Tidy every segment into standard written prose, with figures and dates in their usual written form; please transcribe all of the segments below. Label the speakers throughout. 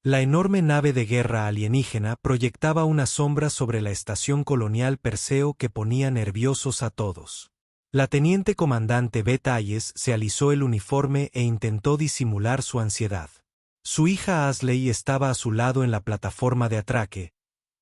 Speaker 1: La enorme nave de guerra alienígena proyectaba una sombra sobre la estación colonial Perseo que ponía nerviosos a todos. La teniente comandante Beth Hayes se alisó el uniforme e intentó disimular su ansiedad. Su hija Ashley estaba a su lado en la plataforma de atraque,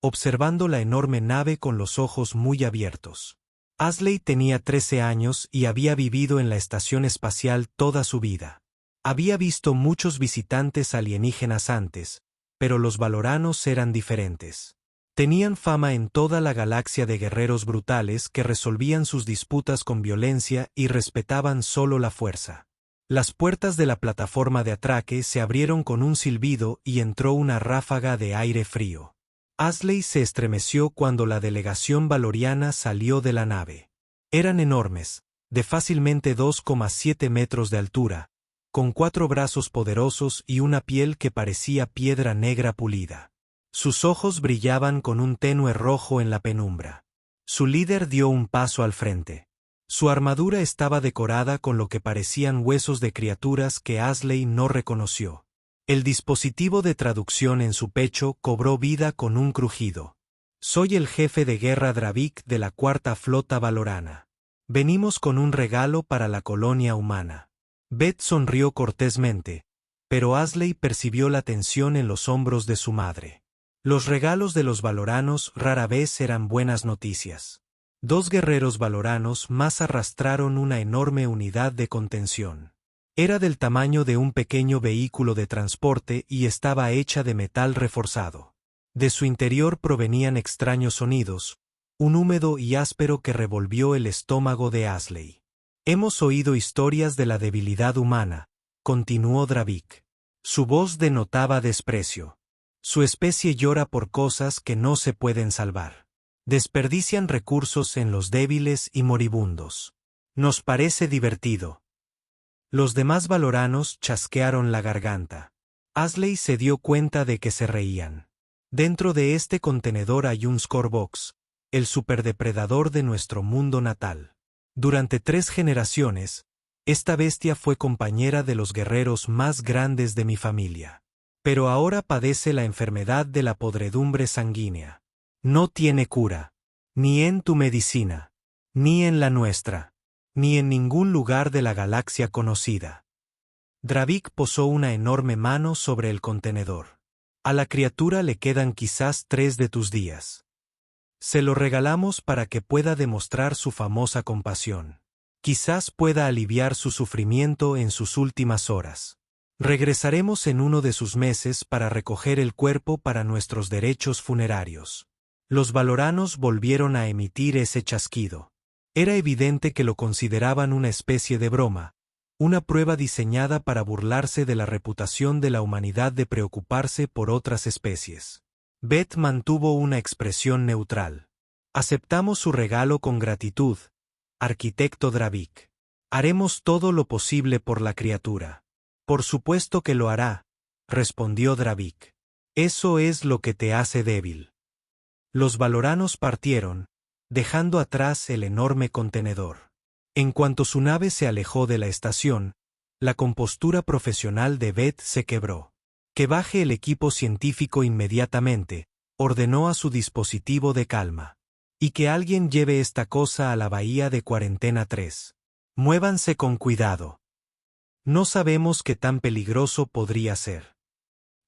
Speaker 1: observando la enorme nave con los ojos muy abiertos. Ashley tenía 13 años y había vivido en la estación espacial toda su vida. Había visto muchos visitantes alienígenas antes, pero los valoranos eran diferentes. Tenían fama en toda la galaxia de guerreros brutales que resolvían sus disputas con violencia y respetaban solo la fuerza. Las puertas de la plataforma de atraque se abrieron con un silbido y entró una ráfaga de aire frío. Ashley se estremeció cuando la delegación valoriana salió de la nave. Eran enormes, de fácilmente 2,7 metros de altura, con 4 brazos poderosos y una piel que parecía piedra negra pulida. Sus ojos brillaban con un tenue rojo en la penumbra. Su líder dio un paso al frente. Su armadura estaba decorada con lo que parecían huesos de criaturas que Ashley no reconoció. El dispositivo de traducción en su pecho cobró vida con un crujido. «Soy el jefe de guerra Dravik de la Cuarta Flota Valorana. Venimos con un regalo para la colonia humana». Beth sonrió cortésmente, pero Ashley percibió la tensión en los hombros de su madre. Los regalos de los valoranos rara vez eran buenas noticias. 2 guerreros valoranos más arrastraron una enorme unidad de contención. Era del tamaño de un pequeño vehículo de transporte y estaba hecha de metal reforzado. De su interior provenían extraños sonidos, un húmedo y áspero que revolvió el estómago de Ashley. «Hemos oído historias de la debilidad humana», continuó Dravik. Su voz denotaba desprecio. «Su especie llora por cosas que no se pueden salvar. Desperdician recursos en los débiles y moribundos. Nos parece divertido». Los demás valoranos chasquearon la garganta. Ashley se dio cuenta de que se reían. «Dentro de este contenedor hay un Scorebox, el superdepredador de nuestro mundo natal. Durante 3 generaciones, esta bestia fue compañera de los guerreros más grandes de mi familia. Pero ahora padece la enfermedad de la podredumbre sanguínea. No tiene cura, ni en tu medicina, ni en la nuestra, ni en ningún lugar de la galaxia conocida». Dravik posó una enorme mano sobre el contenedor. «A la criatura le quedan quizás 3 de tus días. Se lo regalamos para que pueda demostrar su famosa compasión. Quizás pueda aliviar su sufrimiento en sus últimas horas. Regresaremos en uno de sus meses para recoger el cuerpo para nuestros derechos funerarios». Los valoranos volvieron a emitir ese chasquido. Era evidente que lo consideraban una especie de broma, una prueba diseñada para burlarse de la reputación de la humanidad de preocuparse por otras especies. Beth mantuvo una expresión neutral. «Aceptamos su regalo con gratitud, arquitecto Dravik. Haremos todo lo posible por la criatura». «Por supuesto que lo hará», respondió Dravik. «Eso es lo que te hace débil». Los valoranos partieron, dejando atrás el enorme contenedor. En cuanto su nave se alejó de la estación, la compostura profesional de Beth se quebró. «Que baje el equipo científico inmediatamente», ordenó a su dispositivo de calma. «Y que alguien lleve esta cosa a la bahía de Cuarentena 3. Muévanse con cuidado. No sabemos qué tan peligroso podría ser».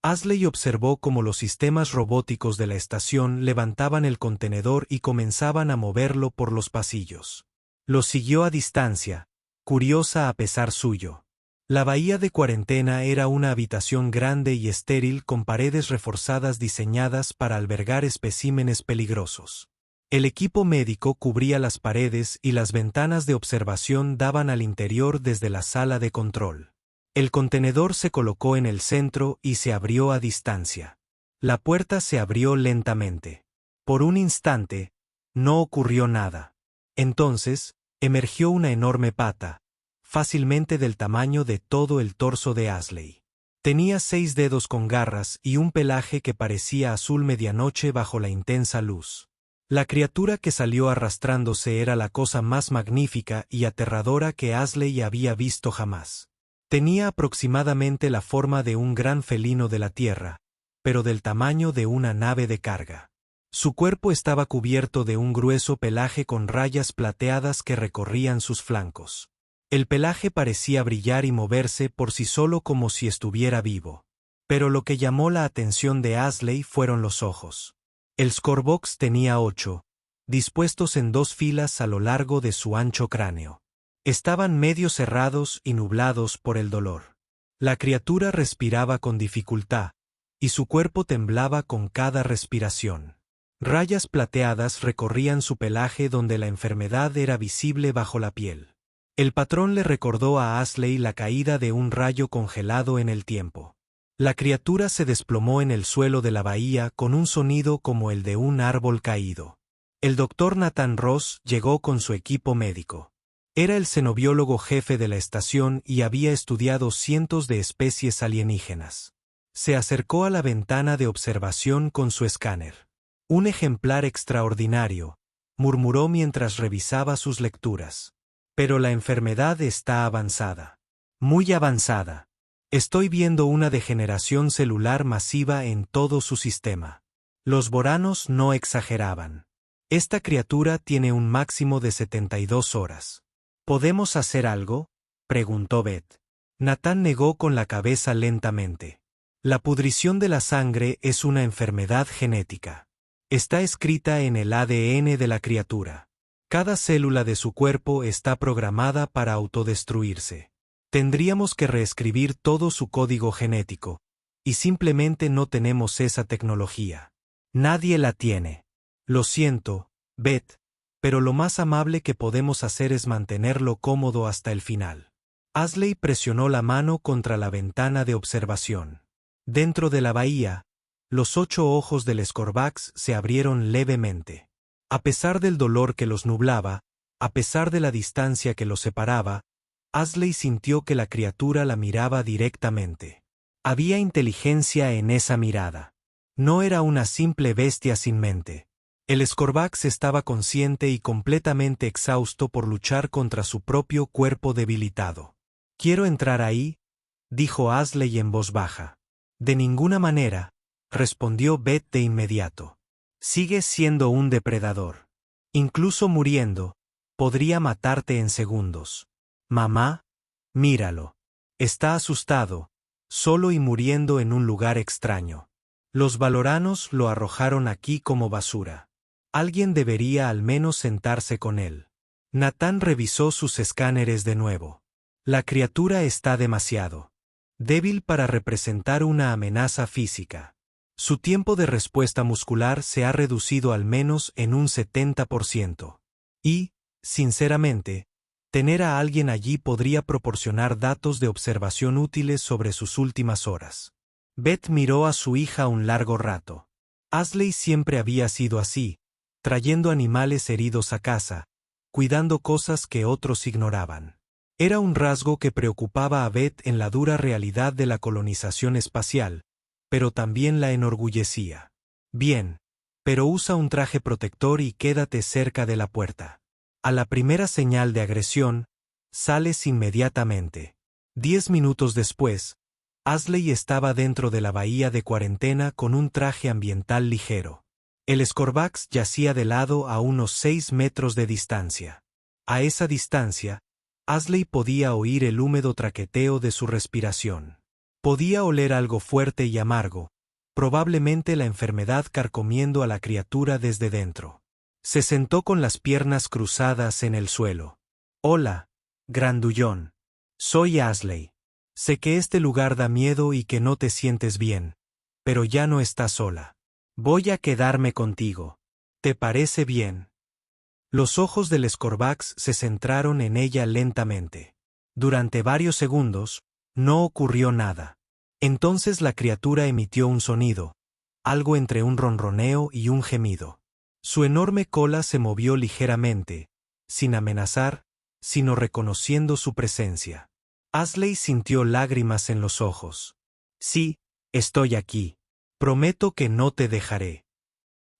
Speaker 1: Ashley observó cómo los sistemas robóticos de la estación levantaban el contenedor y comenzaban a moverlo por los pasillos. Lo siguió a distancia, curiosa a pesar suyo. La bahía de Cuarentena era una habitación grande y estéril con paredes reforzadas diseñadas para albergar especímenes peligrosos. El equipo médico cubría las paredes y las ventanas de observación daban al interior desde la sala de control. El contenedor se colocó en el centro y se abrió a distancia. La puerta se abrió lentamente. Por un instante, no ocurrió nada. Entonces, emergió una enorme pata, fácilmente del tamaño de todo el torso de Ashley. Tenía 6 dedos con garras y un pelaje que parecía azul medianoche bajo la intensa luz. La criatura que salió arrastrándose era la cosa más magnífica y aterradora que Ashley había visto jamás. Tenía aproximadamente la forma de un gran felino de la tierra, pero del tamaño de una nave de carga. Su cuerpo estaba cubierto de un grueso pelaje con rayas plateadas que recorrían sus flancos. El pelaje parecía brillar y moverse por sí solo como si estuviera vivo. Pero lo que llamó la atención de Asley fueron los ojos. El Scorebox tenía 8, dispuestos en 2 filas a lo largo de su ancho cráneo. Estaban medio cerrados y nublados por el dolor. La criatura respiraba con dificultad, y su cuerpo temblaba con cada respiración. Rayas plateadas recorrían su pelaje donde la enfermedad era visible bajo la piel. El patrón le recordó a Asley la caída de un rayo congelado en el tiempo. La criatura se desplomó en el suelo de la bahía con un sonido como el de un árbol caído. El doctor Nathan Ross llegó con su equipo médico. Era el xenobiólogo jefe de la estación y había estudiado cientos de especies alienígenas. Se acercó a la ventana de observación con su escáner. Un ejemplar extraordinario, murmuró mientras revisaba sus lecturas. Pero la enfermedad está avanzada. Muy avanzada. Estoy viendo una degeneración celular masiva en todo su sistema. Los boranos no exageraban. Esta criatura tiene un máximo de 72 horas. ¿Podemos hacer algo?, preguntó Beth. Nathan negó con la cabeza lentamente. La pudrición de la sangre es una enfermedad genética. Está escrita en el ADN de la criatura. Cada célula de su cuerpo está programada para autodestruirse. Tendríamos que reescribir todo su código genético, y simplemente no tenemos esa tecnología. Nadie la tiene. Lo siento, Beth, pero lo más amable que podemos hacer es mantenerlo cómodo hasta el final. Asley presionó la mano contra la ventana de observación. Dentro de la bahía, los 8 ojos del Scorebox se abrieron levemente. A pesar del dolor que los nublaba, a pesar de la distancia que los separaba, Asley sintió que la criatura la miraba directamente. Había inteligencia en esa mirada. No era una simple bestia sin mente. El Scorebox estaba consciente y completamente exhausto por luchar contra su propio cuerpo debilitado. «¿Quiero entrar ahí?», dijo Asley en voz baja. «De ninguna manera», respondió Beth de inmediato. «Sigues siendo un depredador. Incluso muriendo, podría matarte en segundos. Mamá, míralo. Está asustado, solo y muriendo en un lugar extraño. Los valoranos lo arrojaron aquí como basura. Alguien debería al menos sentarse con él». Nathan revisó sus escáneres de nuevo. La criatura está demasiado débil para representar una amenaza física. Su tiempo de respuesta muscular se ha reducido al menos en un 70%. Y, sinceramente, tener a alguien allí podría proporcionar datos de observación útiles sobre sus últimas horas. Beth miró a su hija un largo rato. Asley siempre había sido así, trayendo animales heridos a casa, cuidando cosas que otros ignoraban. Era un rasgo que preocupaba a Beth en la dura realidad de la colonización espacial, pero también la enorgullecía. «Bien, pero usa un traje protector y quédate cerca de la puerta. A la primera señal de agresión, sales inmediatamente». 10 minutos después, Asley estaba dentro de la bahía de cuarentena con un traje ambiental ligero. El Scorebox yacía de lado a unos 6 metros de distancia. A esa distancia, Asley podía oír el húmedo traqueteo de su respiración. Podía oler algo fuerte y amargo, probablemente la enfermedad carcomiendo a la criatura desde dentro. Se sentó con las piernas cruzadas en el suelo. «Hola, grandullón. Soy Asley. Sé que este lugar da miedo y que no te sientes bien, pero ya no estás sola. Voy a quedarme contigo. ¿Te parece bien?». Los ojos del Scorebox se centraron en ella lentamente. Durante varios segundos, no ocurrió nada. Entonces la criatura emitió un sonido, algo entre un ronroneo y un gemido. Su enorme cola se movió ligeramente, sin amenazar, sino reconociendo su presencia. Asley sintió lágrimas en los ojos. «Sí, estoy aquí. Prometo que no te dejaré».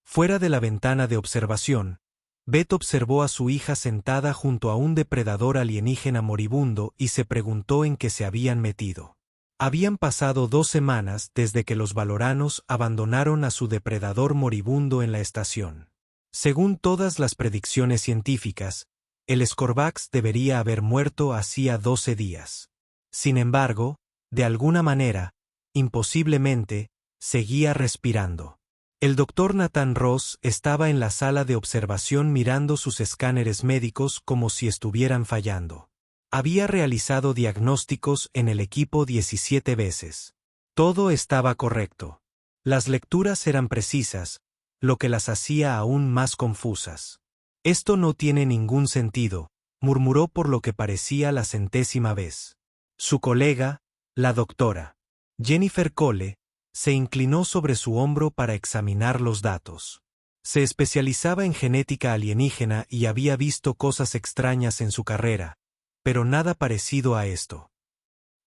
Speaker 1: Fuera de la ventana de observación, Beth observó a su hija sentada junto a un depredador alienígena moribundo y se preguntó en qué se habían metido. Habían pasado 2 semanas desde que los valoranos abandonaron a su depredador moribundo en la estación. Según todas las predicciones científicas, el Scorvax debería haber muerto hacía 12 días. Sin embargo, de alguna manera, imposiblemente, seguía respirando. El doctor Nathan Ross estaba en la sala de observación mirando sus escáneres médicos como si estuvieran fallando. Había realizado diagnósticos en el equipo 17 veces. Todo estaba correcto. Las lecturas eran precisas, lo que las hacía aún más confusas. Esto no tiene ningún sentido, murmuró por lo que parecía la 100ª vez. Su colega, la doctora Jennifer Cole, se inclinó sobre su hombro para examinar los datos. Se especializaba en genética alienígena y había visto cosas extrañas en su carrera, pero nada parecido a esto.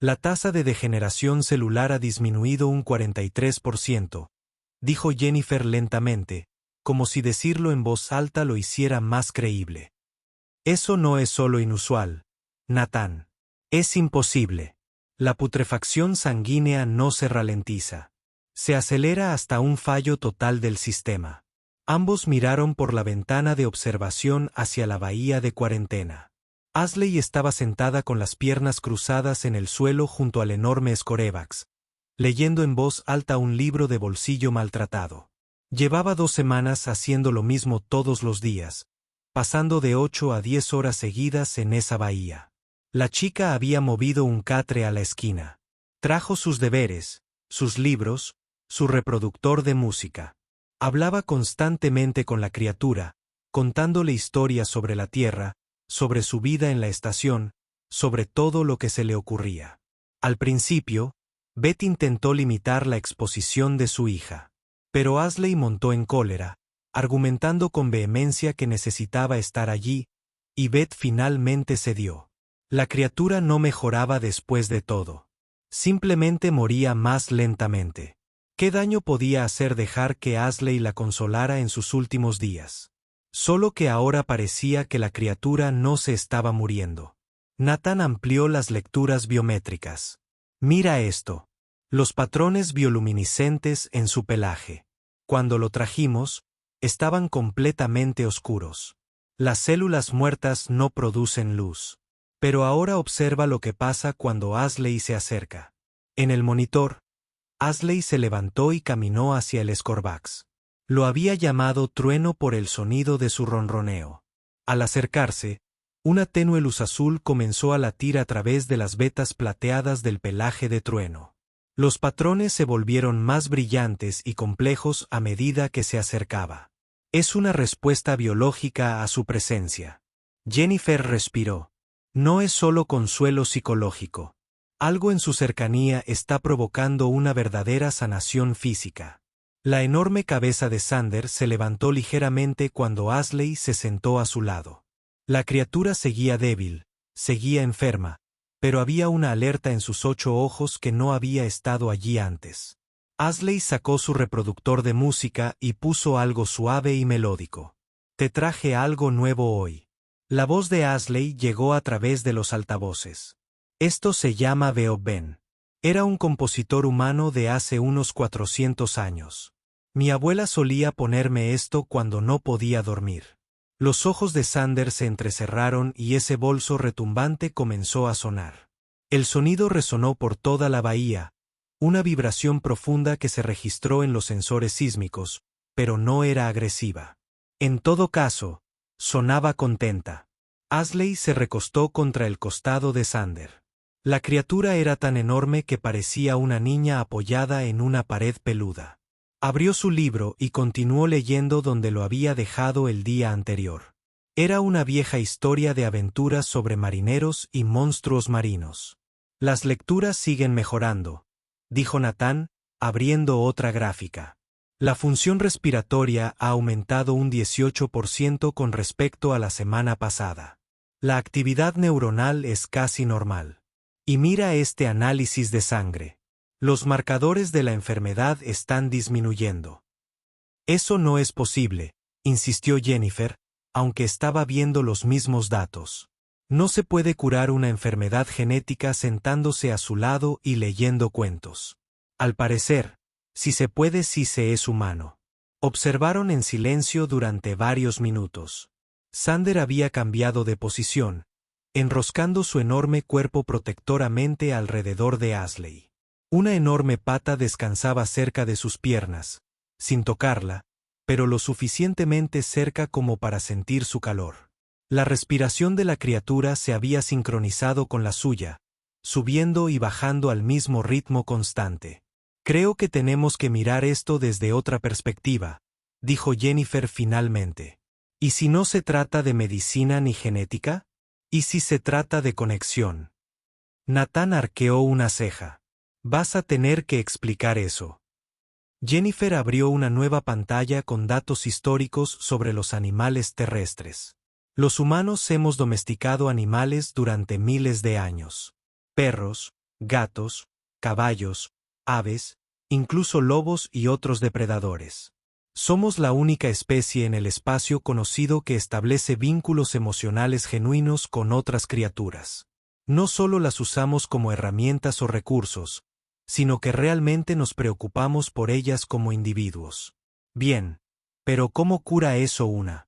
Speaker 1: La tasa de degeneración celular ha disminuido un 43%, dijo Jennifer lentamente, como si decirlo en voz alta lo hiciera más creíble. Eso no es solo inusual, Nathan. Es imposible. La putrefacción sanguínea no se ralentiza. Se acelera hasta un fallo total del sistema. Ambos miraron por la ventana de observación hacia la bahía de cuarentena. Ashley estaba sentada con las piernas cruzadas en el suelo junto al enorme Scorevax, leyendo en voz alta un libro de bolsillo maltratado. Llevaba 2 semanas haciendo lo mismo todos los días, pasando de 8 a 10 horas seguidas en esa bahía. La chica había movido un catre a la esquina. Trajo sus deberes, sus libros, su reproductor de música. Hablaba constantemente con la criatura, contándole historias sobre la Tierra, sobre su vida en la estación, sobre todo lo que se le ocurría. Al principio, Beth intentó limitar la exposición de su hija. Pero Ashley montó en cólera, argumentando con vehemencia que necesitaba estar allí, y Beth finalmente cedió. La criatura no mejoraba después de todo. Simplemente moría más lentamente. ¿Qué daño podía hacer dejar que Ashley la consolara en sus últimos días? Solo que ahora parecía que la criatura no se estaba muriendo. Nathan amplió las lecturas biométricas. Mira esto. Los patrones bioluminiscentes en su pelaje. Cuando lo trajimos, estaban completamente oscuros. Las células muertas no producen luz. Pero ahora observa lo que pasa cuando Ashley se acerca. En el monitor, Ashley se levantó y caminó hacia el Scorvax. Lo había llamado trueno por el sonido de su ronroneo. Al acercarse, una tenue luz azul comenzó a latir a través de las vetas plateadas del pelaje de trueno. Los patrones se volvieron más brillantes y complejos a medida que se acercaba. Es una respuesta biológica a su presencia. Jennifer respiró. No es solo consuelo psicológico. Algo en su cercanía está provocando una verdadera sanación física. La enorme cabeza de Xander se levantó ligeramente cuando Ashley se sentó a su lado. La criatura seguía débil, seguía enferma, pero había una alerta en sus 8 ojos que no había estado allí antes. Ashley sacó su reproductor de música y puso algo suave y melódico. Te traje algo nuevo hoy. La voz de Ashley llegó a través de los altavoces. Esto se llama Beethoven. Era un compositor humano de hace unos 400 años. Mi abuela solía ponerme esto cuando no podía dormir. Los ojos de Xander se entrecerraron y ese bolso retumbante comenzó a sonar. El sonido resonó por toda la bahía, una vibración profunda que se registró en los sensores sísmicos, pero no era agresiva. En todo caso, sonaba contenta. Ashley se recostó contra el costado de Xander. La criatura era tan enorme que parecía una niña apoyada en una pared peluda. Abrió su libro y continuó leyendo donde lo había dejado el día anterior. Era una vieja historia de aventuras sobre marineros y monstruos marinos. Las lecturas siguen mejorando, dijo Nathan, abriendo otra gráfica. La función respiratoria ha aumentado un 18% con respecto a la semana pasada. La actividad neuronal es casi normal. Y mira este análisis de sangre. Los marcadores de la enfermedad están disminuyendo. Eso no es posible, insistió Jennifer, aunque estaba viendo los mismos datos. No se puede curar una enfermedad genética sentándose a su lado y leyendo cuentos. Al parecer, si se puede si se es humano. Observaron en silencio durante varios minutos. Xander había cambiado de posición, enroscando su enorme cuerpo protectoramente alrededor de Ashley. Una enorme pata descansaba cerca de sus piernas, sin tocarla, pero lo suficientemente cerca como para sentir su calor. La respiración de la criatura se había sincronizado con la suya, subiendo y bajando al mismo ritmo constante. Creo que tenemos que mirar esto desde otra perspectiva, dijo Jennifer finalmente. ¿Y si no se trata de medicina ni genética? ¿Y si se trata de conexión? Nathan arqueó una ceja. Vas a tener que explicar eso. Jennifer abrió una nueva pantalla con datos históricos sobre los animales terrestres. Los humanos hemos domesticado animales durante miles de años. Perros, gatos, caballos, aves, incluso lobos y otros depredadores. Somos la única especie en el espacio conocido que establece vínculos emocionales genuinos con otras criaturas. No solo las usamos como herramientas o recursos, sino que realmente nos preocupamos por ellas como individuos. Bien, pero ¿cómo cura eso una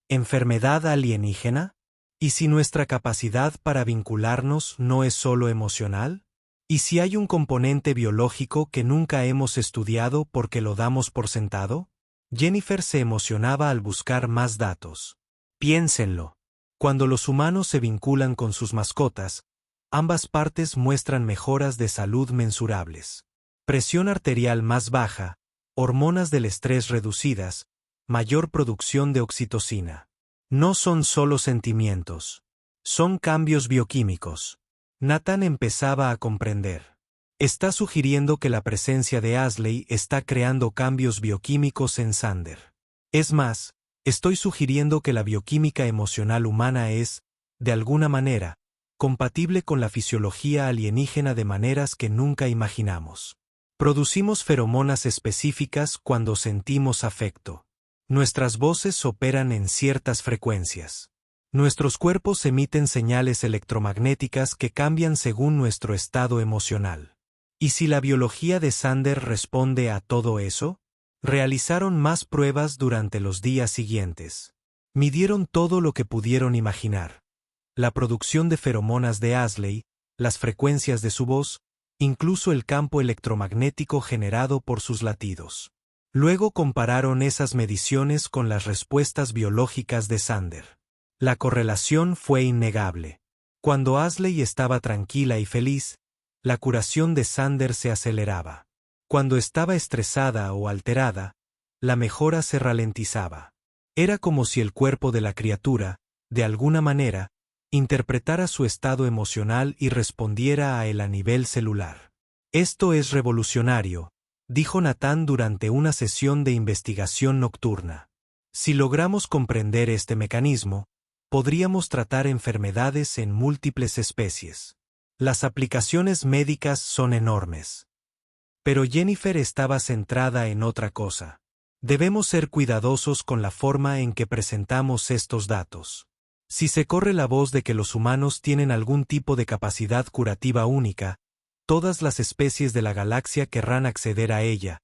Speaker 1: enfermedad alienígena? ¿Y si nuestra capacidad para vincularnos no es solo emocional? ¿Y si hay un componente biológico que nunca hemos estudiado porque lo damos por sentado? Jennifer se emocionaba al buscar más datos. Piénsenlo. Cuando los humanos se vinculan con sus mascotas, ambas partes muestran mejoras de salud mensurables. Presión arterial más baja, hormonas del estrés reducidas, mayor producción de oxitocina. No son solo sentimientos. Son cambios bioquímicos. Nathan empezaba a comprender. Está sugiriendo que la presencia de Ashley está creando cambios bioquímicos en Xander. Es más, estoy sugiriendo que la bioquímica emocional humana es, de alguna manera, compatible con la fisiología alienígena de maneras que nunca imaginamos. Producimos feromonas específicas cuando sentimos afecto. Nuestras voces operan en ciertas frecuencias. Nuestros cuerpos emiten señales electromagnéticas que cambian según nuestro estado emocional. ¿Y si la biología de Xander responde a todo eso? Realizaron más pruebas durante los días siguientes. Midieron todo lo que pudieron imaginar. La producción de feromonas de Ashley, las frecuencias de su voz, incluso el campo electromagnético generado por sus latidos. Luego compararon esas mediciones con las respuestas biológicas de Xander. La correlación fue innegable. Cuando Ashley estaba tranquila y feliz, la curación de Xander se aceleraba. Cuando estaba estresada o alterada, la mejora se ralentizaba. Era como si el cuerpo de la criatura, de alguna manera, interpretara su estado emocional y respondiera a él a nivel celular. Esto es revolucionario, dijo Nathan durante una sesión de investigación nocturna. Si logramos comprender este mecanismo, podríamos tratar enfermedades en múltiples especies. Las aplicaciones médicas son enormes. Pero Jennifer estaba centrada en otra cosa. Debemos ser cuidadosos con la forma en que presentamos estos datos. Si se corre la voz de que los humanos tienen algún tipo de capacidad curativa única, todas las especies de la galaxia querrán acceder a ella,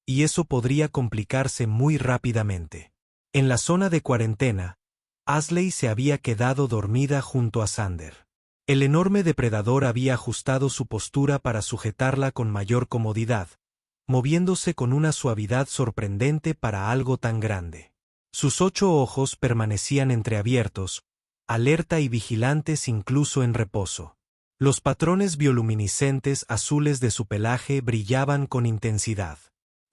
Speaker 1: y eso podría complicarse muy rápidamente. En la zona de cuarentena, Ashley se había quedado dormida junto a Xander. El enorme depredador había ajustado su postura para sujetarla con mayor comodidad, moviéndose con una suavidad sorprendente para algo tan grande. Sus 8 ojos permanecían entreabiertos, alerta y vigilantes incluso en reposo. Los patrones bioluminiscentes azules de su pelaje brillaban con intensidad.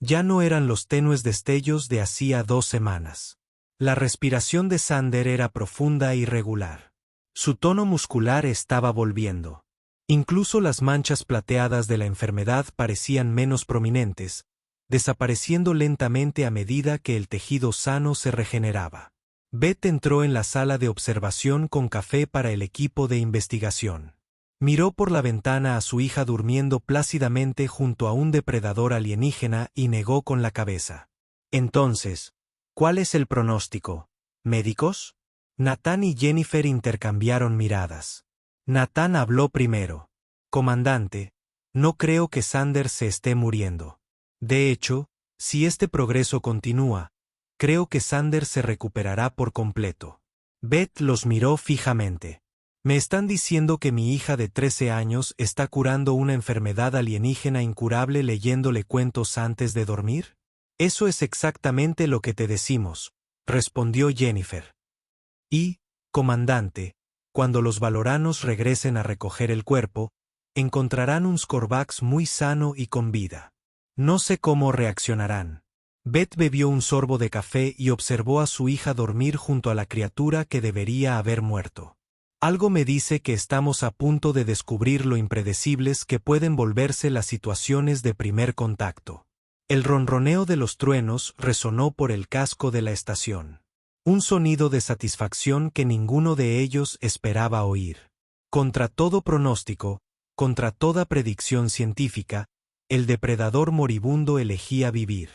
Speaker 1: Ya no eran los tenues destellos de hacía 2 semanas. La respiración de Xander era profunda y regular. Su tono muscular estaba volviendo. Incluso las manchas plateadas de la enfermedad parecían menos prominentes, desapareciendo lentamente a medida que el tejido sano se regeneraba. Beth entró en la sala de observación con café para el equipo de investigación. Miró por la ventana a su hija durmiendo plácidamente junto a un depredador alienígena y negó con la cabeza. Entonces, ¿cuál es el pronóstico? ¿Médicos? Nathan y Jennifer intercambiaron miradas. Nathan habló primero. Comandante, no creo que Sanders se esté muriendo. De hecho, si este progreso continúa, creo que Sanders se recuperará por completo. Beth los miró fijamente. ¿Me están diciendo que mi hija de 13 años está curando una enfermedad alienígena incurable leyéndole cuentos antes de dormir? Eso es exactamente lo que te decimos, respondió Jennifer. Y, comandante, cuando los valoranos regresen a recoger el cuerpo, encontrarán un Scorvax muy sano y con vida. No sé cómo reaccionarán. Beth bebió un sorbo de café y observó a su hija dormir junto a la criatura que debería haber muerto. Algo me dice que estamos a punto de descubrir lo impredecibles que pueden volverse las situaciones de primer contacto. El ronroneo de los truenos resonó por el casco de la estación. Un sonido de satisfacción que ninguno de ellos esperaba oír. Contra todo pronóstico, contra toda predicción científica, el depredador moribundo elegía vivir.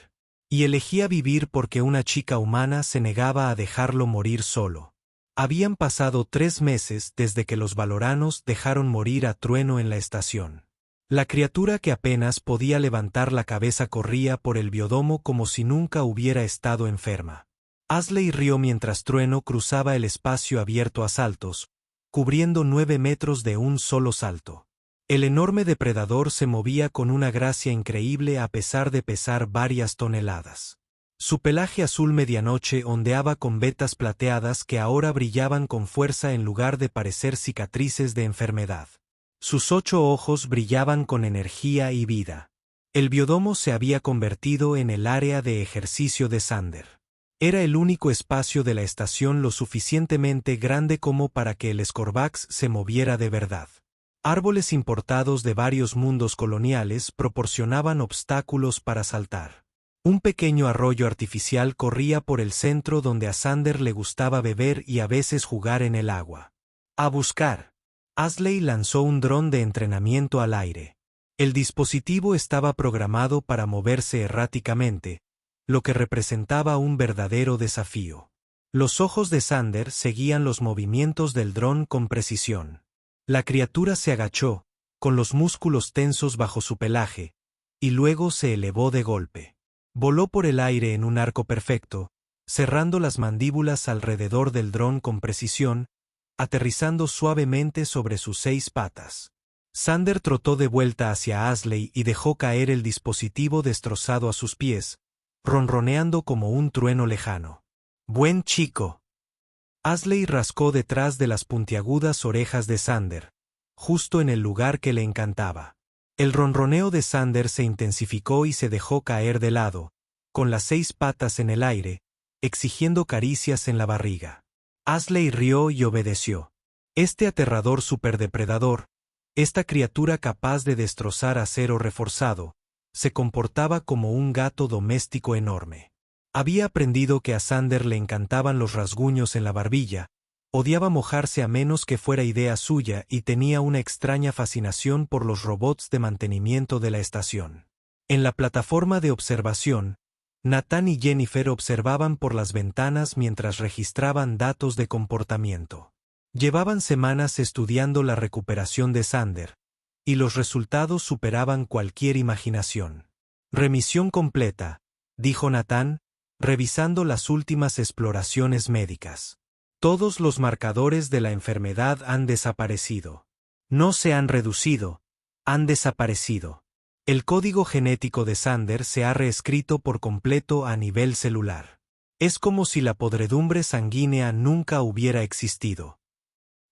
Speaker 1: Y elegía vivir porque una chica humana se negaba a dejarlo morir solo. Habían pasado 3 meses desde que los valoranos dejaron morir a Trueno en la estación. La criatura que apenas podía levantar la cabeza corría por el biodomo como si nunca hubiera estado enferma. Asley rió mientras Trueno cruzaba el espacio abierto a saltos, cubriendo 9 metros de un solo salto. El enorme depredador se movía con una gracia increíble a pesar de pesar varias toneladas. Su pelaje azul medianoche ondeaba con vetas plateadas que ahora brillaban con fuerza en lugar de parecer cicatrices de enfermedad. Sus 8 ojos brillaban con energía y vida. El biodomo se había convertido en el área de ejercicio de Sander. Era el único espacio de la estación lo suficientemente grande como para que el Scorvax se moviera de verdad. Árboles importados de varios mundos coloniales proporcionaban obstáculos para saltar. Un pequeño arroyo artificial corría por el centro donde a Sander le gustaba beber y a veces jugar en el agua. A buscar. Asley lanzó un dron de entrenamiento al aire. El dispositivo estaba programado para moverse erráticamente, lo que representaba un verdadero desafío. Los ojos de Sander seguían los movimientos del dron con precisión. La criatura se agachó, con los músculos tensos bajo su pelaje, y luego se elevó de golpe. Voló por el aire en un arco perfecto, cerrando las mandíbulas alrededor del dron con precisión, aterrizando suavemente sobre sus 6 patas. Sander trotó de vuelta hacia Asley y dejó caer el dispositivo destrozado a sus pies, ronroneando como un trueno lejano. «Buen chico». Asley rascó detrás de las puntiagudas orejas de Sander, justo en el lugar que le encantaba. El ronroneo de Sander se intensificó y se dejó caer de lado, con las 6 patas en el aire, exigiendo caricias en la barriga. Asley rió y obedeció. Este aterrador superdepredador, esta criatura capaz de destrozar acero reforzado, se comportaba como un gato doméstico enorme. Había aprendido que a Sander le encantaban los rasguños en la barbilla, odiaba mojarse a menos que fuera idea suya y tenía una extraña fascinación por los robots de mantenimiento de la estación. En la plataforma de observación, Nathan y Jennifer observaban por las ventanas mientras registraban datos de comportamiento. Llevaban semanas estudiando la recuperación de Sander, y los resultados superaban cualquier imaginación. «Remisión completa», dijo Nathan, revisando las últimas exploraciones médicas. Todos los marcadores de la enfermedad han desaparecido. No se han reducido, han desaparecido. El código genético de Sander se ha reescrito por completo a nivel celular. Es como si la podredumbre sanguínea nunca hubiera existido.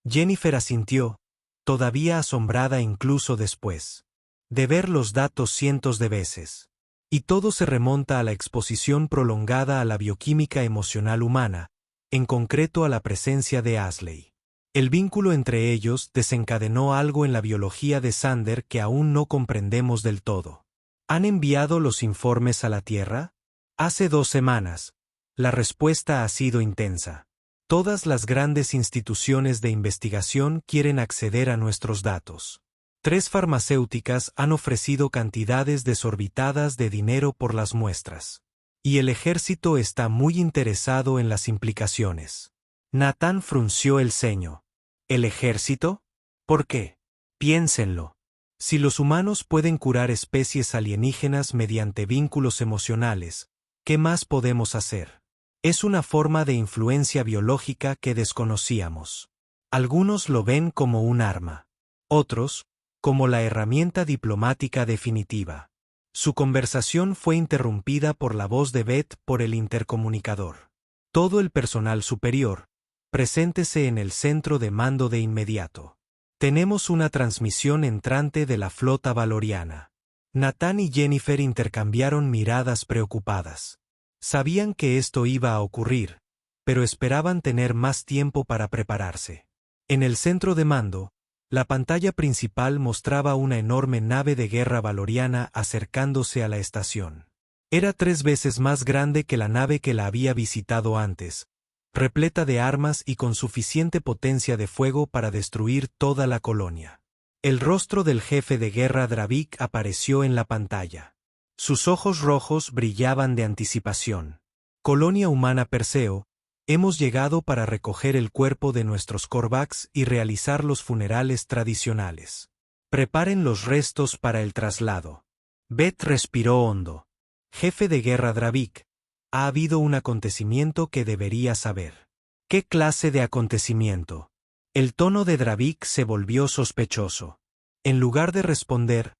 Speaker 1: Jennifer asintió, todavía asombrada incluso después de ver los datos cientos de veces. Y todo se remonta a la exposición prolongada a la bioquímica emocional humana, en concreto a la presencia de Asley. El vínculo entre ellos desencadenó algo en la biología de Sander que aún no comprendemos del todo. ¿Han enviado los informes a la Tierra? Hace 2 semanas. La respuesta ha sido intensa. Todas las grandes instituciones de investigación quieren acceder a nuestros datos. 3 farmacéuticas han ofrecido cantidades desorbitadas de dinero por las muestras. Y el ejército está muy interesado en las implicaciones. Nathan frunció el ceño. ¿El ejército? ¿Por qué? Piénsenlo. Si los humanos pueden curar especies alienígenas mediante vínculos emocionales, ¿qué más podemos hacer? Es una forma de influencia biológica que desconocíamos. Algunos lo ven como un arma. Otros, como la herramienta diplomática definitiva. Su conversación fue interrumpida por la voz de Beth por el intercomunicador. Todo el personal superior, preséntese en el centro de mando de inmediato. Tenemos una transmisión entrante de la flota valoriana. Nathan y Jennifer intercambiaron miradas preocupadas. Sabían que esto iba a ocurrir, pero esperaban tener más tiempo para prepararse. En el centro de mando, la pantalla principal mostraba una enorme nave de guerra valoriana acercándose a la estación. Era 3 veces más grande que la nave que la había visitado antes, repleta de armas y con suficiente potencia de fuego para destruir toda la colonia. El rostro del jefe de guerra Dravik apareció en la pantalla. Sus ojos rojos brillaban de anticipación. Colonia humana Perseo, hemos llegado para recoger el cuerpo de nuestros Korvax y realizar los funerales tradicionales. Preparen los restos para el traslado. Beth respiró hondo. Jefe de guerra Dravik, ha habido un acontecimiento que debería saber. ¿Qué clase de acontecimiento? El tono de Dravik se volvió sospechoso. En lugar de responder,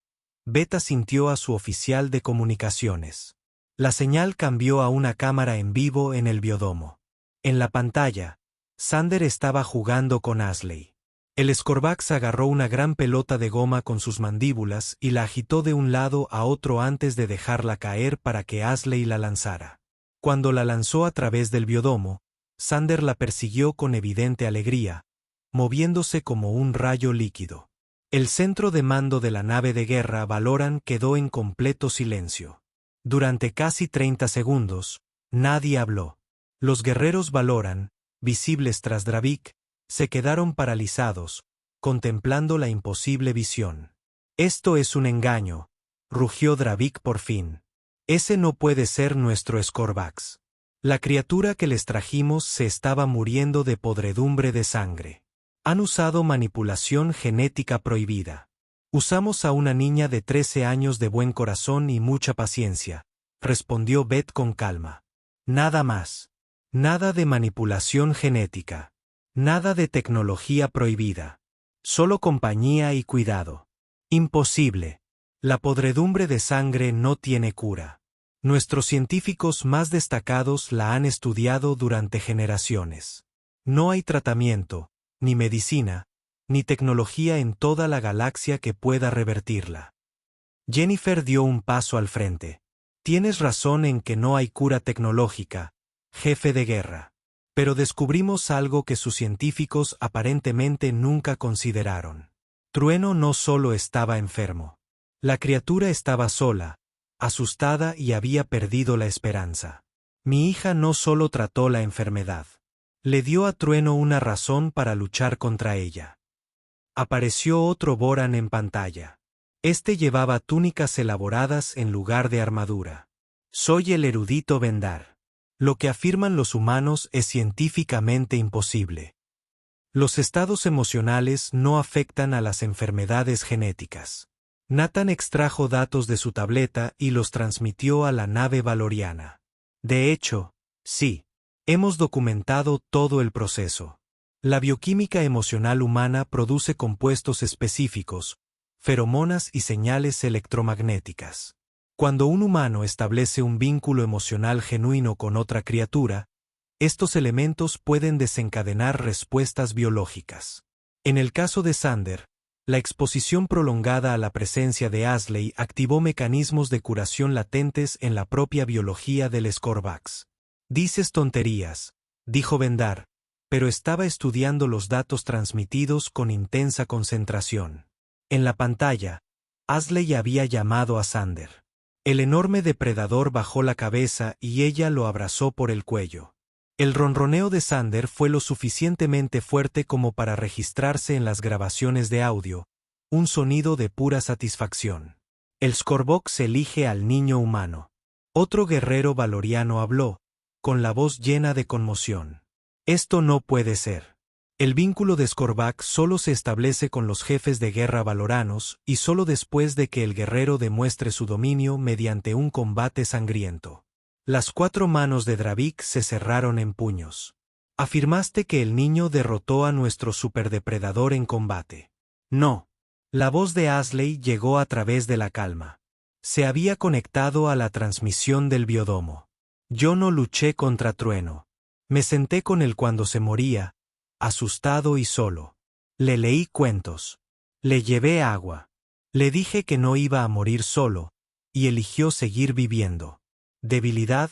Speaker 1: Beth asintió a su oficial de comunicaciones. La señal cambió a una cámara en vivo en el biodomo. En la pantalla, Sander estaba jugando con Asley. El Skorvax agarró una gran pelota de goma con sus mandíbulas y la agitó de un lado a otro antes de dejarla caer para que Asley la lanzara. Cuando la lanzó a través del biodomo, Sander la persiguió con evidente alegría, moviéndose como un rayo líquido. El centro de mando de la nave de guerra Valoran quedó en completo silencio. Durante casi 30 segundos, nadie habló. Los guerreros Valoran, visibles tras Dravik, se quedaron paralizados, contemplando la imposible visión. «Esto es un engaño», rugió Dravik por fin. «Ese no puede ser nuestro Skorvax. La criatura que les trajimos se estaba muriendo de podredumbre de sangre. Han usado manipulación genética prohibida. Usamos a una niña de 13 años de buen corazón y mucha paciencia», respondió Beth con calma. «Nada más. Nada de manipulación genética. Nada de tecnología prohibida. Solo compañía y cuidado. Imposible. La podredumbre de sangre no tiene cura. Nuestros científicos más destacados la han estudiado durante generaciones. No hay tratamiento, ni medicina, ni tecnología en toda la galaxia que pueda revertirla». Jennifer dio un paso al frente. «Tienes razón en que no hay cura tecnológica, jefe de guerra. Pero descubrimos algo que sus científicos aparentemente nunca consideraron. Trueno no solo estaba enfermo. La criatura estaba sola, asustada y había perdido la esperanza. Mi hija no solo trató la enfermedad. Le dio a Trueno una razón para luchar contra ella». Apareció otro Voran en pantalla. Este llevaba túnicas elaboradas en lugar de armadura. «Soy el erudito Vendar. Lo que afirman los humanos es científicamente imposible. Los estados emocionales no afectan a las enfermedades genéticas». Nathan extrajo datos de su tableta y los transmitió a la nave valoriana. «De hecho, sí. Hemos documentado todo el proceso. La bioquímica emocional humana produce compuestos específicos, feromonas y señales electromagnéticas. Cuando un humano establece un vínculo emocional genuino con otra criatura, estos elementos pueden desencadenar respuestas biológicas. En el caso de Sander, la exposición prolongada a la presencia de Asley activó mecanismos de curación latentes en la propia biología del Skorvax. «Dices tonterías», dijo Vendar, pero estaba estudiando los datos transmitidos con intensa concentración. En la pantalla, Asley había llamado a Sander. El enorme depredador bajó la cabeza y ella lo abrazó por el cuello. El ronroneo de Sander fue lo suficientemente fuerte como para registrarse en las grabaciones de audio, un sonido de pura satisfacción. «El Skorvox elige al niño humano». Otro guerrero valoriano habló, con la voz llena de conmoción. Esto no puede ser. El vínculo de Skorvax solo se establece con los jefes de guerra valoranos y solo después de que el guerrero demuestre su dominio mediante un combate sangriento. Las 4 manos de Dravik se cerraron en puños. Afirmaste que el niño derrotó a nuestro superdepredador en combate. No. La voz de Asley llegó a través de la calma. Se había conectado a la transmisión del biodomo. Yo no luché contra Trueno. Me senté con él cuando se moría, asustado y solo. Le leí cuentos. Le llevé agua. Le dije que no iba a morir solo, y eligió seguir viviendo. Debilidad,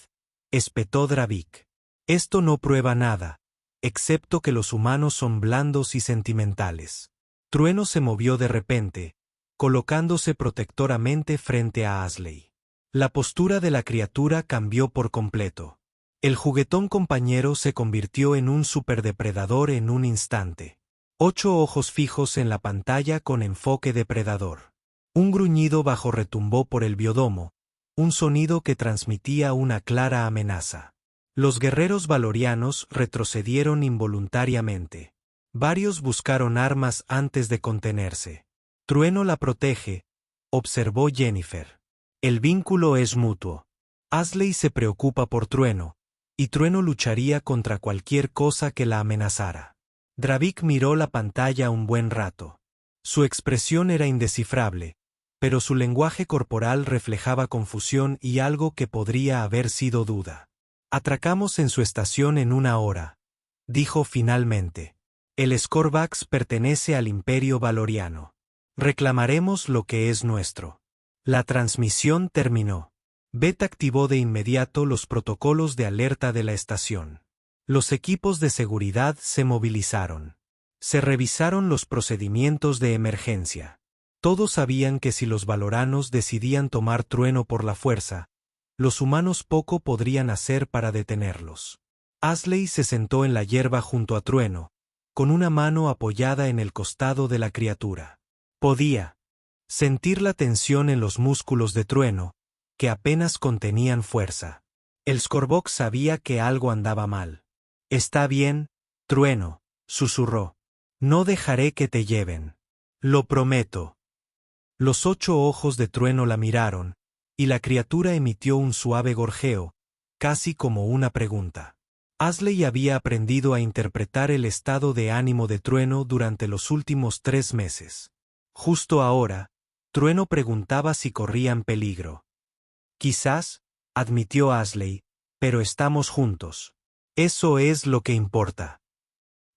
Speaker 1: espetó Dravik. Esto no prueba nada, excepto que los humanos son blandos y sentimentales. Trueno se movió de repente, colocándose protectoramente frente a Asley. La postura de la criatura cambió por completo. El juguetón compañero se convirtió en un superdepredador en un instante. 8 ojos fijos en la pantalla con enfoque depredador. Un gruñido bajo retumbó por el biodomo, un sonido que transmitía una clara amenaza. Los guerreros valorianos retrocedieron involuntariamente. Varios buscaron armas antes de contenerse. Trueno la protege, observó Jennifer. El vínculo es mutuo. Asley se preocupa por Trueno, y Trueno lucharía contra cualquier cosa que la amenazara. Dravik miró la pantalla un buen rato. Su expresión era indescifrable, pero su lenguaje corporal reflejaba confusión y algo que podría haber sido duda. Atracamos en su estación en 1 hora, dijo finalmente. El Skorvax pertenece al Imperio Valoriano. Reclamaremos lo que es nuestro. La transmisión terminó. Beth activó de inmediato los protocolos de alerta de la estación. Los equipos de seguridad se movilizaron. Se revisaron los procedimientos de emergencia. Todos sabían que si los valoranos decidían tomar Trueno por la fuerza, los humanos poco podrían hacer para detenerlos. Asley se sentó en la hierba junto a Trueno, con una mano apoyada en el costado de la criatura. Podía sentir la tensión en los músculos de Trueno, que apenas contenían fuerza. El Skorvax sabía que algo andaba mal. Está bien, Trueno, susurró. No dejaré que te lleven. Lo prometo. Los 8 ojos de Trueno la miraron, y la criatura emitió un suave gorjeo, casi como una pregunta. Asley había aprendido a interpretar el estado de ánimo de Trueno durante los últimos 3 meses. Justo ahora, Trueno preguntaba si corrían peligro. Quizás, admitió Asley, pero estamos juntos. Eso es lo que importa.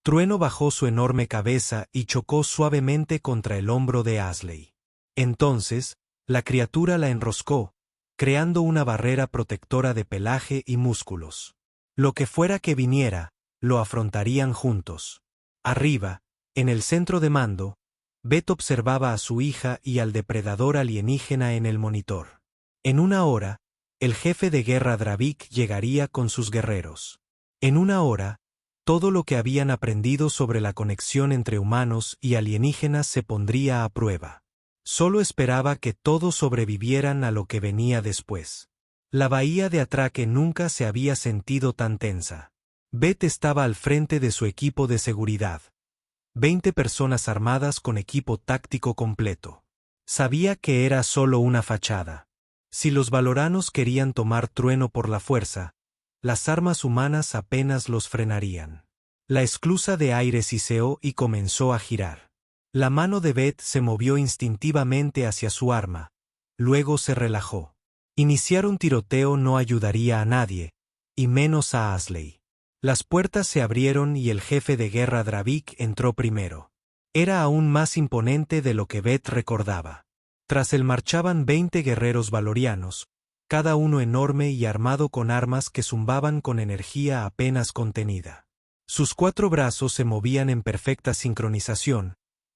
Speaker 1: Trueno bajó su enorme cabeza y chocó suavemente contra el hombro de Asley. Entonces, la criatura la enroscó, creando una barrera protectora de pelaje y músculos. Lo que fuera que viniera, lo afrontarían juntos. Arriba, en el centro de mando, Beth observaba a su hija y al depredador alienígena en el monitor. En 1 hora, el jefe de guerra Dravik llegaría con sus guerreros. En 1 hora, todo lo que habían aprendido sobre la conexión entre humanos y alienígenas se pondría a prueba. Solo esperaba que todos sobrevivieran a lo que venía después. La bahía de atraque nunca se había sentido tan tensa. Beth estaba al frente de su equipo de seguridad. 20 personas armadas con equipo táctico completo. Sabía que era solo una fachada. Si los valoranos querían tomar Trueno por la fuerza, las armas humanas apenas los frenarían. La esclusa de aire siseó y comenzó a girar. La mano de Beth se movió instintivamente hacia su arma, luego se relajó. Iniciar un tiroteo no ayudaría a nadie, y menos a Asley. Las puertas se abrieron y el jefe de guerra Dravik entró primero. Era aún más imponente de lo que Beth recordaba. Tras él marchaban 20 guerreros valorianos, cada uno enorme y armado con armas que zumbaban con energía apenas contenida. Sus 4 brazos se movían en perfecta sincronización,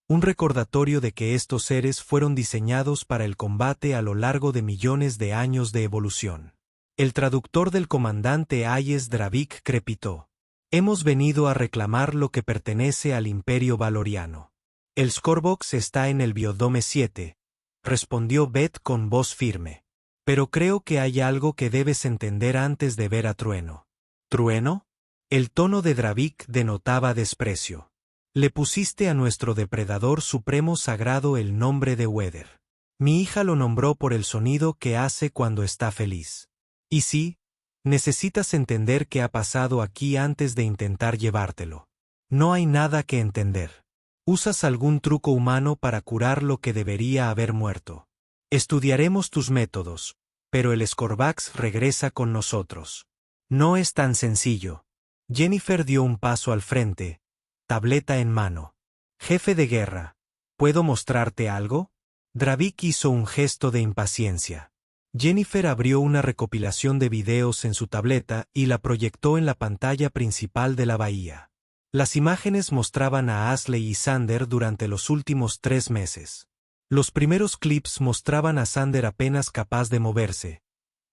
Speaker 1: un recordatorio de que estos seres fueron diseñados para el combate a lo largo de millones de años de evolución. El traductor del comandante Ayes Dravik crepitó. Hemos venido a reclamar lo que pertenece al Imperio Valoriano. El Skorvax está en el Biodome 7, respondió Beth con voz firme. Pero creo que hay algo que debes entender antes de ver a Trueno. ¿Trueno? El tono de Dravik denotaba desprecio. Le pusiste a nuestro depredador supremo sagrado el nombre de Weather. Mi hija lo nombró por el sonido que hace cuando está feliz. Y sí, necesitas entender qué ha pasado aquí antes de intentar llevártelo. No hay nada que entender. Usas algún truco humano para curar lo que debería haber muerto. Estudiaremos tus métodos, pero el Scorvax regresa con nosotros. No es tan sencillo. Jennifer dio un paso al frente, tableta en mano. Jefe de guerra, ¿puedo mostrarte algo? Dravik hizo un gesto de impaciencia. Jennifer abrió una recopilación de videos en su tableta y la proyectó en la pantalla principal de la bahía. Las imágenes mostraban a Ashley y Xander durante los últimos 3 meses. Los primeros clips mostraban a Xander apenas capaz de moverse,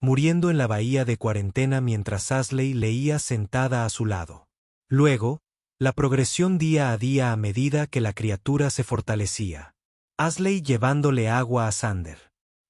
Speaker 1: muriendo en la bahía de cuarentena mientras Ashley leía sentada a su lado. Luego, la progresión día a día a medida que la criatura se fortalecía. Ashley llevándole agua a Xander.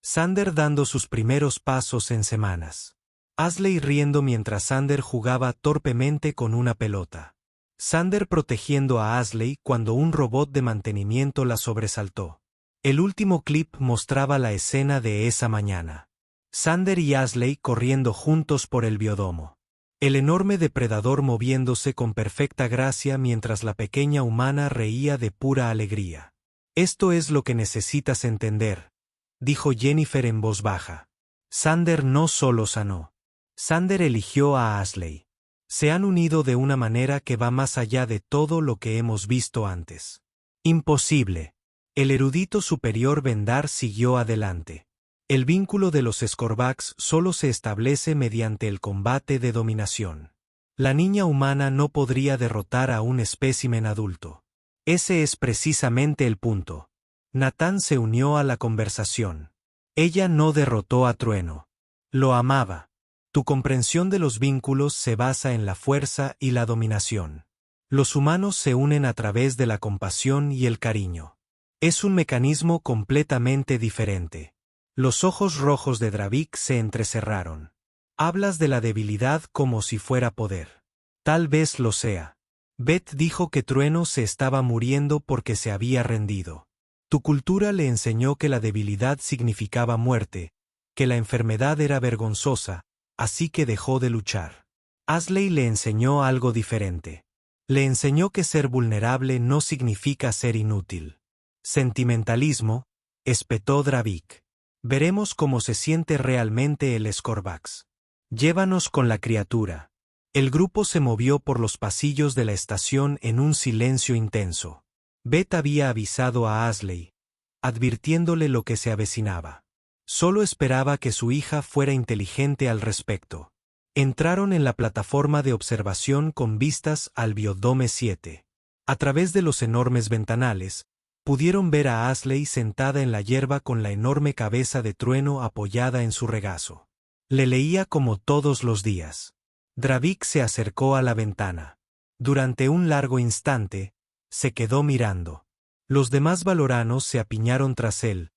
Speaker 1: Xander dando sus primeros pasos en semanas. Ashley riendo mientras Xander jugaba torpemente con una pelota. Xander protegiendo a Ashley cuando un robot de mantenimiento la sobresaltó. El último clip mostraba la escena de esa mañana. Xander y Ashley corriendo juntos por el biodomo. El enorme depredador moviéndose con perfecta gracia mientras la pequeña humana reía de pura alegría. Esto es lo que necesitas entender, dijo Jennifer en voz baja. Xander no solo sanó. Xander eligió a Ashley. Se han unido de una manera que va más allá de todo lo que hemos visto antes. Imposible. El erudito superior Vendar siguió adelante. El vínculo de los Scorvax solo se establece mediante el combate de dominación. La niña humana no podría derrotar a un espécimen adulto. Ese es precisamente el punto. Nathan se unió a la conversación. Ella no derrotó a Trueno. Lo amaba. Tu comprensión de los vínculos se basa en la fuerza y la dominación. Los humanos se unen a través de la compasión y el cariño. Es un mecanismo completamente diferente. Los ojos rojos de Dravik se entrecerraron. Hablas de la debilidad como si fuera poder. Tal vez lo sea. Beth dijo que Trueno se estaba muriendo porque se había rendido. Tu cultura le enseñó que la debilidad significaba muerte, que la enfermedad era vergonzosa, así que dejó de luchar. Ashley le enseñó algo diferente. Le enseñó que ser vulnerable no significa ser inútil. Sentimentalismo, espetó Dravik. Veremos cómo se siente realmente el Scorvax. Llévanos con la criatura. El grupo se movió por los pasillos de la estación en un silencio intenso. Beth había avisado a Ashley, advirtiéndole lo que se avecinaba. Solo esperaba que su hija fuera inteligente al respecto. Entraron en la plataforma de observación con vistas al Biodome 7. A través de los enormes ventanales, pudieron ver a Ashley sentada en la hierba con la enorme cabeza de Trueno apoyada en su regazo. Le leía como todos los días. Dravik se acercó a la ventana. Durante un largo instante, se quedó mirando. Los demás valoranos se apiñaron tras él,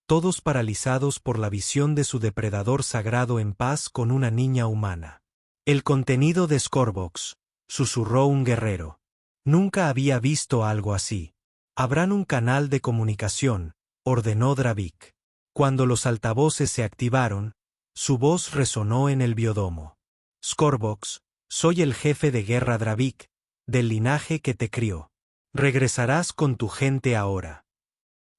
Speaker 1: todos paralizados por la visión de su depredador sagrado en paz con una niña humana. El contenido de Scorvax, susurró un guerrero. Nunca había visto algo así. Abran un canal de comunicación, ordenó Dravik. Cuando los altavoces se activaron, su voz resonó en el biodomo. Scorvax, soy el jefe de guerra Dravik, del linaje que te crió. Regresarás con tu gente ahora.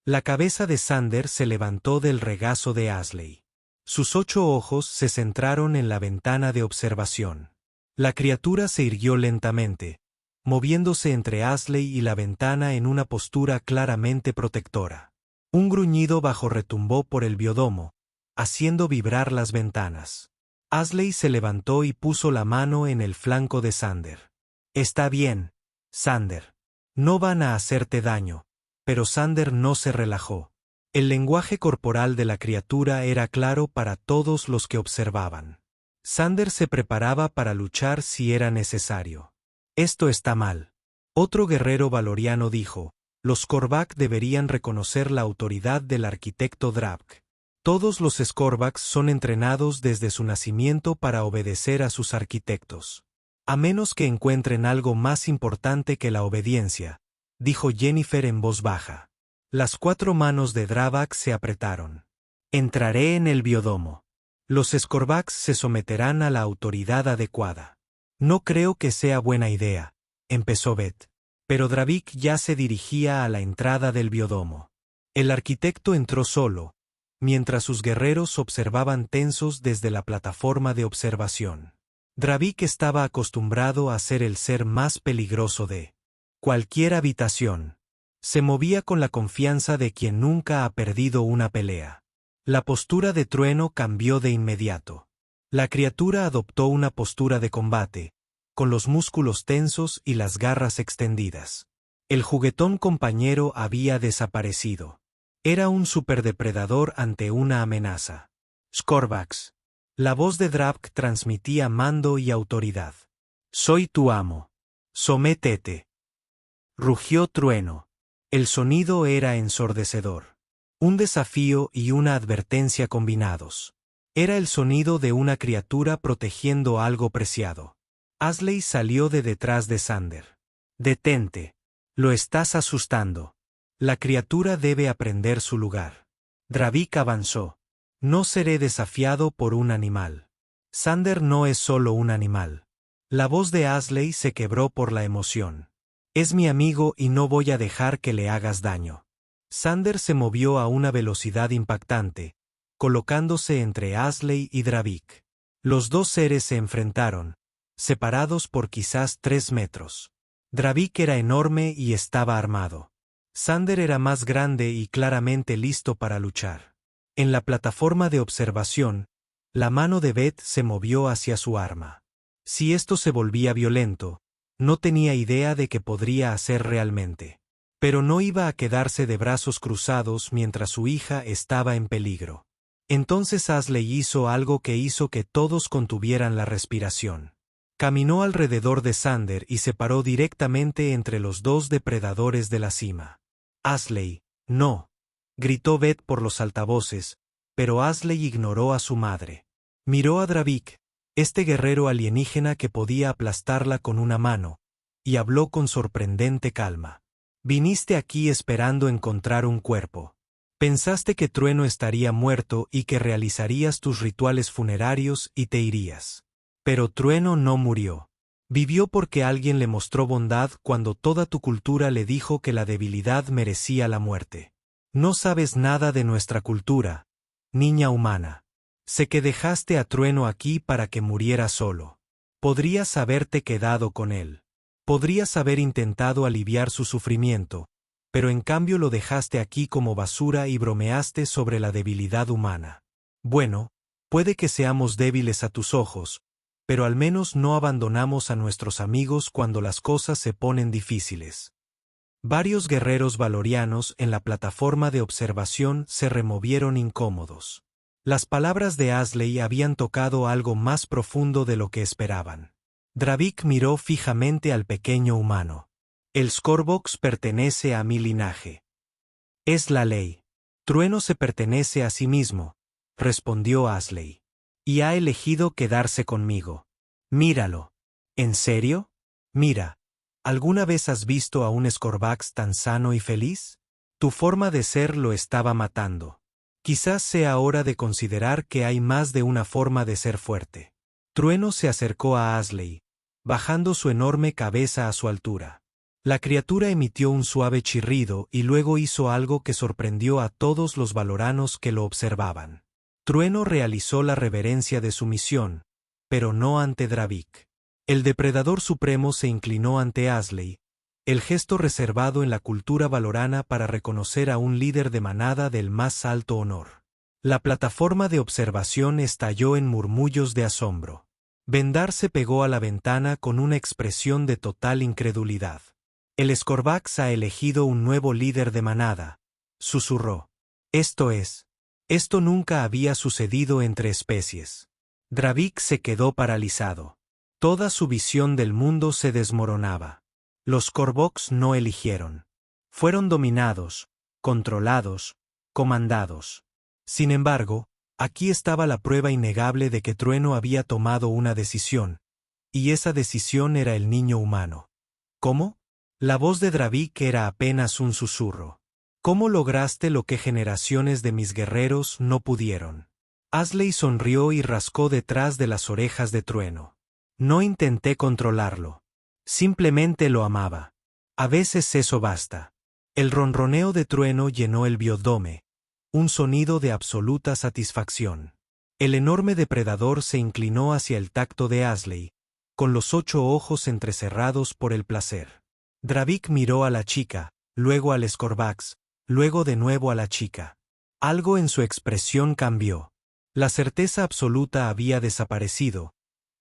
Speaker 1: La cabeza de Xander se levantó del regazo de Ashley. Sus 8 ojos se centraron en la ventana de observación. La criatura se irguió lentamente, moviéndose entre Ashley y la ventana en una postura claramente protectora. Un gruñido bajo retumbó por el biodomo, haciendo vibrar las ventanas. Ashley se levantó y puso la mano en el flanco de Xander. Está bien, Xander. No van a hacerte daño. Pero Xander no se relajó. El lenguaje corporal de la criatura era claro para todos los que observaban. Xander se preparaba para luchar si era necesario. Esto está mal. Otro guerrero valoriano dijo, los Scorvax deberían reconocer la autoridad del arquitecto Dravk. Todos los Scorvax son entrenados desde su nacimiento para obedecer a sus arquitectos. A menos que encuentren algo más importante que la obediencia, dijo Jennifer en voz baja. Las 4 manos de Dravak se apretaron. Entraré en el biodomo. Los Skorvax se someterán a la autoridad adecuada. No creo que sea buena idea, empezó Beth. Pero Dravik ya se dirigía a la entrada del biodomo. El arquitecto entró solo, mientras sus guerreros observaban tensos desde la plataforma de observación. Dravik estaba acostumbrado a ser el ser más peligroso de cualquier habitación. Se movía con la confianza de quien nunca ha perdido una pelea. La postura de Trueno cambió de inmediato. La criatura adoptó una postura de combate, con los músculos tensos y las garras extendidas. El juguetón compañero había desaparecido. Era un superdepredador ante una amenaza. Skorvax. La voz de Dravk transmitía mando y autoridad. Soy tu amo. Sométete. Rugió Trueno. El sonido era ensordecedor. Un desafío y una advertencia combinados. Era el sonido de una criatura protegiendo algo preciado. Asley salió de detrás de Sander. Detente. Lo estás asustando. La criatura debe aprender su lugar. Dravik avanzó. No seré desafiado por un animal. Sander no es solo un animal. La voz de Asley se quebró por la emoción. Es mi amigo y no voy a dejar que le hagas daño. Sander se movió a una velocidad impactante, colocándose entre Asley y Dravik. Los dos seres se enfrentaron, separados por quizás 3 metros. Dravik era enorme y estaba armado. Sander era más grande y claramente listo para luchar. En la plataforma de observación, la mano de Beth se movió hacia su arma. Si esto se volvía violento, no tenía idea de qué podría hacer realmente. Pero no iba a quedarse de brazos cruzados mientras su hija estaba en peligro. Entonces Asley hizo algo que hizo que todos contuvieran la respiración. Caminó alrededor de Sander y se paró directamente entre los dos depredadores de la cima. Asley, no, gritó Beth por los altavoces, pero Asley ignoró a su madre. Miró a Dravik, este guerrero alienígena que podía aplastarla con una mano, y habló con sorprendente calma. Viniste aquí esperando encontrar un cuerpo. Pensaste que Trueno estaría muerto y que realizarías tus rituales funerarios y te irías. Pero Trueno no murió. Vivió porque alguien le mostró bondad cuando toda tu cultura le dijo que la debilidad merecía la muerte. No sabes nada de nuestra cultura, niña humana. Sé que dejaste a Trueno aquí para que muriera solo. Podrías haberte quedado con él. Podrías haber intentado aliviar su sufrimiento, pero en cambio lo dejaste aquí como basura y bromeaste sobre la debilidad humana. Bueno, puede que seamos débiles a tus ojos, pero al menos no abandonamos a nuestros amigos cuando las cosas se ponen difíciles. Varios guerreros valorianos en la plataforma de observación se removieron incómodos. Las palabras de Asley habían tocado algo más profundo de lo que esperaban. Dravik miró fijamente al pequeño humano. El Skorbox pertenece a mi linaje. Es la ley. Trueno se pertenece a sí mismo, respondió Asley. Y ha elegido quedarse conmigo. Míralo. ¿En serio? Mira. ¿Alguna vez has visto a un Skorvax tan sano y feliz? Tu forma de ser lo estaba matando. Quizás sea hora de considerar que hay más de una forma de ser fuerte. Trueno se acercó a Asley, bajando su enorme cabeza a su altura. La criatura emitió un suave chirrido y luego hizo algo que sorprendió a todos los valoranos que lo observaban. Trueno realizó la reverencia de sumisión, pero no ante Dravik. El depredador supremo se inclinó ante Asley, el gesto reservado en la cultura valorana para reconocer a un líder de manada del más alto honor. La plataforma de observación estalló en murmullos de asombro. Vendar se pegó a la ventana con una expresión de total incredulidad. El Skorvax ha elegido un nuevo líder de manada, susurró. Esto nunca había sucedido entre especies. Dravik se quedó paralizado. Toda su visión del mundo se desmoronaba. Los Skorbox no eligieron. Fueron dominados, controlados, comandados. Sin embargo, aquí estaba la prueba innegable de que Trueno había tomado una decisión, Y esa decisión era el niño humano. ¿Cómo? La voz de Dravik era apenas un susurro. ¿Cómo lograste lo que generaciones de mis guerreros no pudieron? Asley sonrió y rascó detrás de las orejas de Trueno. No intenté controlarlo. Simplemente lo amaba. A veces eso basta. El ronroneo de Trueno llenó el biodome, un sonido de absoluta satisfacción. El enorme depredador se inclinó hacia el tacto de Asley, con los 8 ojos entrecerrados por el placer. Dravik miró a la chica, luego al Scorvax, luego de nuevo a la chica. Algo en su expresión cambió. La certeza absoluta había desaparecido,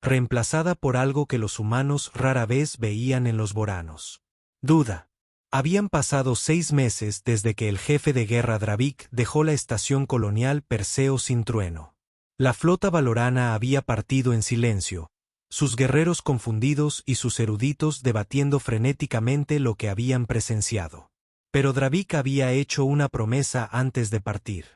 Speaker 1: reemplazada por algo que los humanos rara vez veían en los voranos. Duda. Habían pasado 6 meses desde que el jefe de guerra Dravik dejó la estación colonial Perseo sin Trueno. La flota valorana había partido en silencio, sus guerreros confundidos y sus eruditos debatiendo frenéticamente lo que habían presenciado. Pero Dravik había hecho una promesa antes de partir.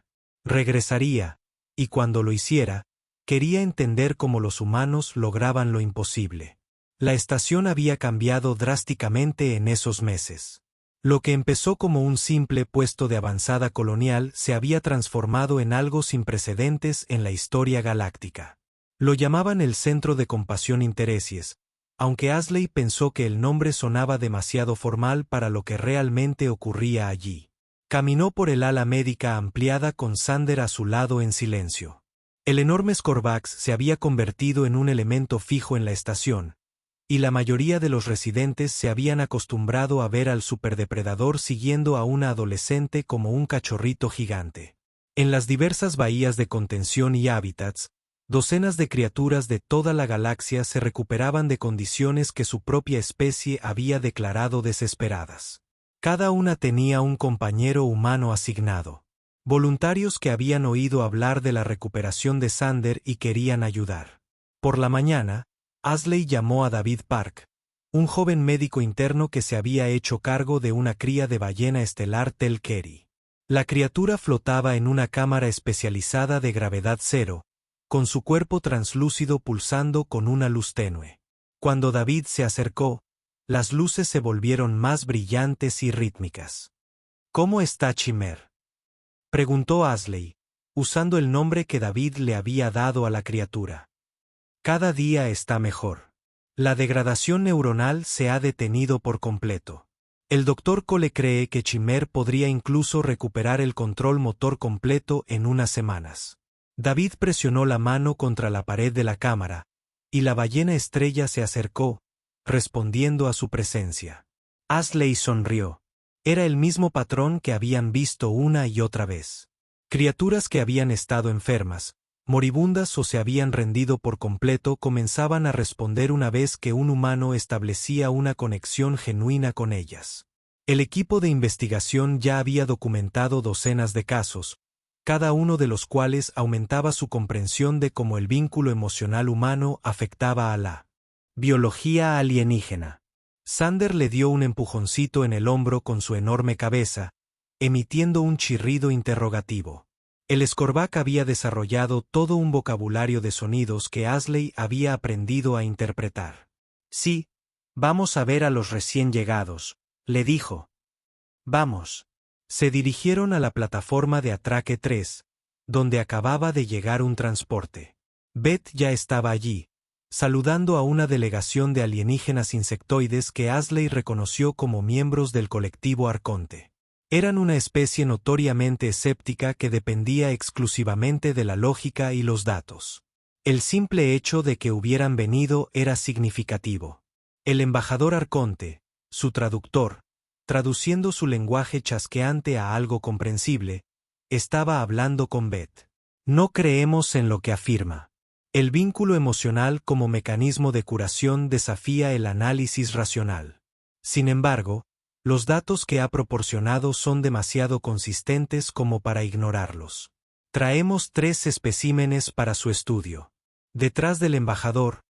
Speaker 1: Regresaría, y cuando lo hiciera, quería entender cómo los humanos lograban lo imposible. La estación había cambiado drásticamente en esos meses. Lo que empezó como un simple puesto de avanzada colonial se había transformado en algo sin precedentes en la historia galáctica. Lo llamaban el Centro de Compasión Interesies, aunque Asley pensó que el nombre sonaba demasiado formal para lo que realmente ocurría allí. Caminó por el ala médica ampliada con Sander a su lado en silencio. El enorme Scorvax se había convertido en un elemento fijo en la estación, y la mayoría de los residentes se habían acostumbrado a ver al superdepredador siguiendo a una adolescente como un cachorrito gigante. En las diversas bahías de contención y hábitats, docenas de criaturas de toda la galaxia se recuperaban de condiciones que su propia especie había declarado desesperadas. Cada una tenía un compañero humano asignado. Voluntarios que habían oído hablar de la recuperación de Sander y querían ayudar. Por la mañana, Asley llamó a David Park, un joven médico interno que se había hecho cargo de una cría de ballena estelar Tel-Keri. La criatura flotaba en una cámara especializada de gravedad cero, con su cuerpo translúcido pulsando con una luz tenue. Cuando David se acercó, las luces se volvieron más brillantes y rítmicas. ¿Cómo está Chimère?, preguntó Asley, usando el nombre que David le había dado a la criatura. Cada día está mejor. La degradación neuronal se ha detenido por completo. El Dr. Cole cree que Chimère podría incluso recuperar el control motor completo en unas semanas. David presionó la mano contra la pared de la cámara, y la ballena estrella se acercó, respondiendo a su presencia. Asley sonrió. Era el mismo patrón que habían visto una y otra vez. Criaturas que habían estado enfermas, moribundas o se habían rendido por completo comenzaban a responder una vez que un humano establecía una conexión genuina con ellas. El equipo de investigación ya había documentado docenas de casos, cada uno de los cuales aumentaba su comprensión de cómo el vínculo emocional humano afectaba a la biología alienígena. Sander le dio un empujoncito en el hombro con su enorme cabeza, emitiendo un chirrido interrogativo. El Scorvax había desarrollado todo un vocabulario de sonidos que Asley había aprendido a interpretar. Sí, vamos a ver a los recién llegados, le dijo. Vamos. Se dirigieron a la plataforma de atraque 3, donde acababa de llegar un transporte. Beth ya estaba allí, saludando a una delegación de alienígenas insectoides que Asley reconoció como miembros del colectivo Arconte. Eran una especie notoriamente escéptica que dependía exclusivamente de la lógica y los datos. El simple hecho de que hubieran venido era significativo. El embajador Arconte, su traductor, traduciendo su lenguaje chasqueante a algo comprensible, estaba hablando con Beth. No creemos en lo que afirma. El vínculo emocional como mecanismo de curación desafía el análisis racional. Sin embargo, los datos que ha proporcionado son demasiado consistentes como para ignorarlos. Traemos 3 especímenes para su estudio. Detrás del embajador,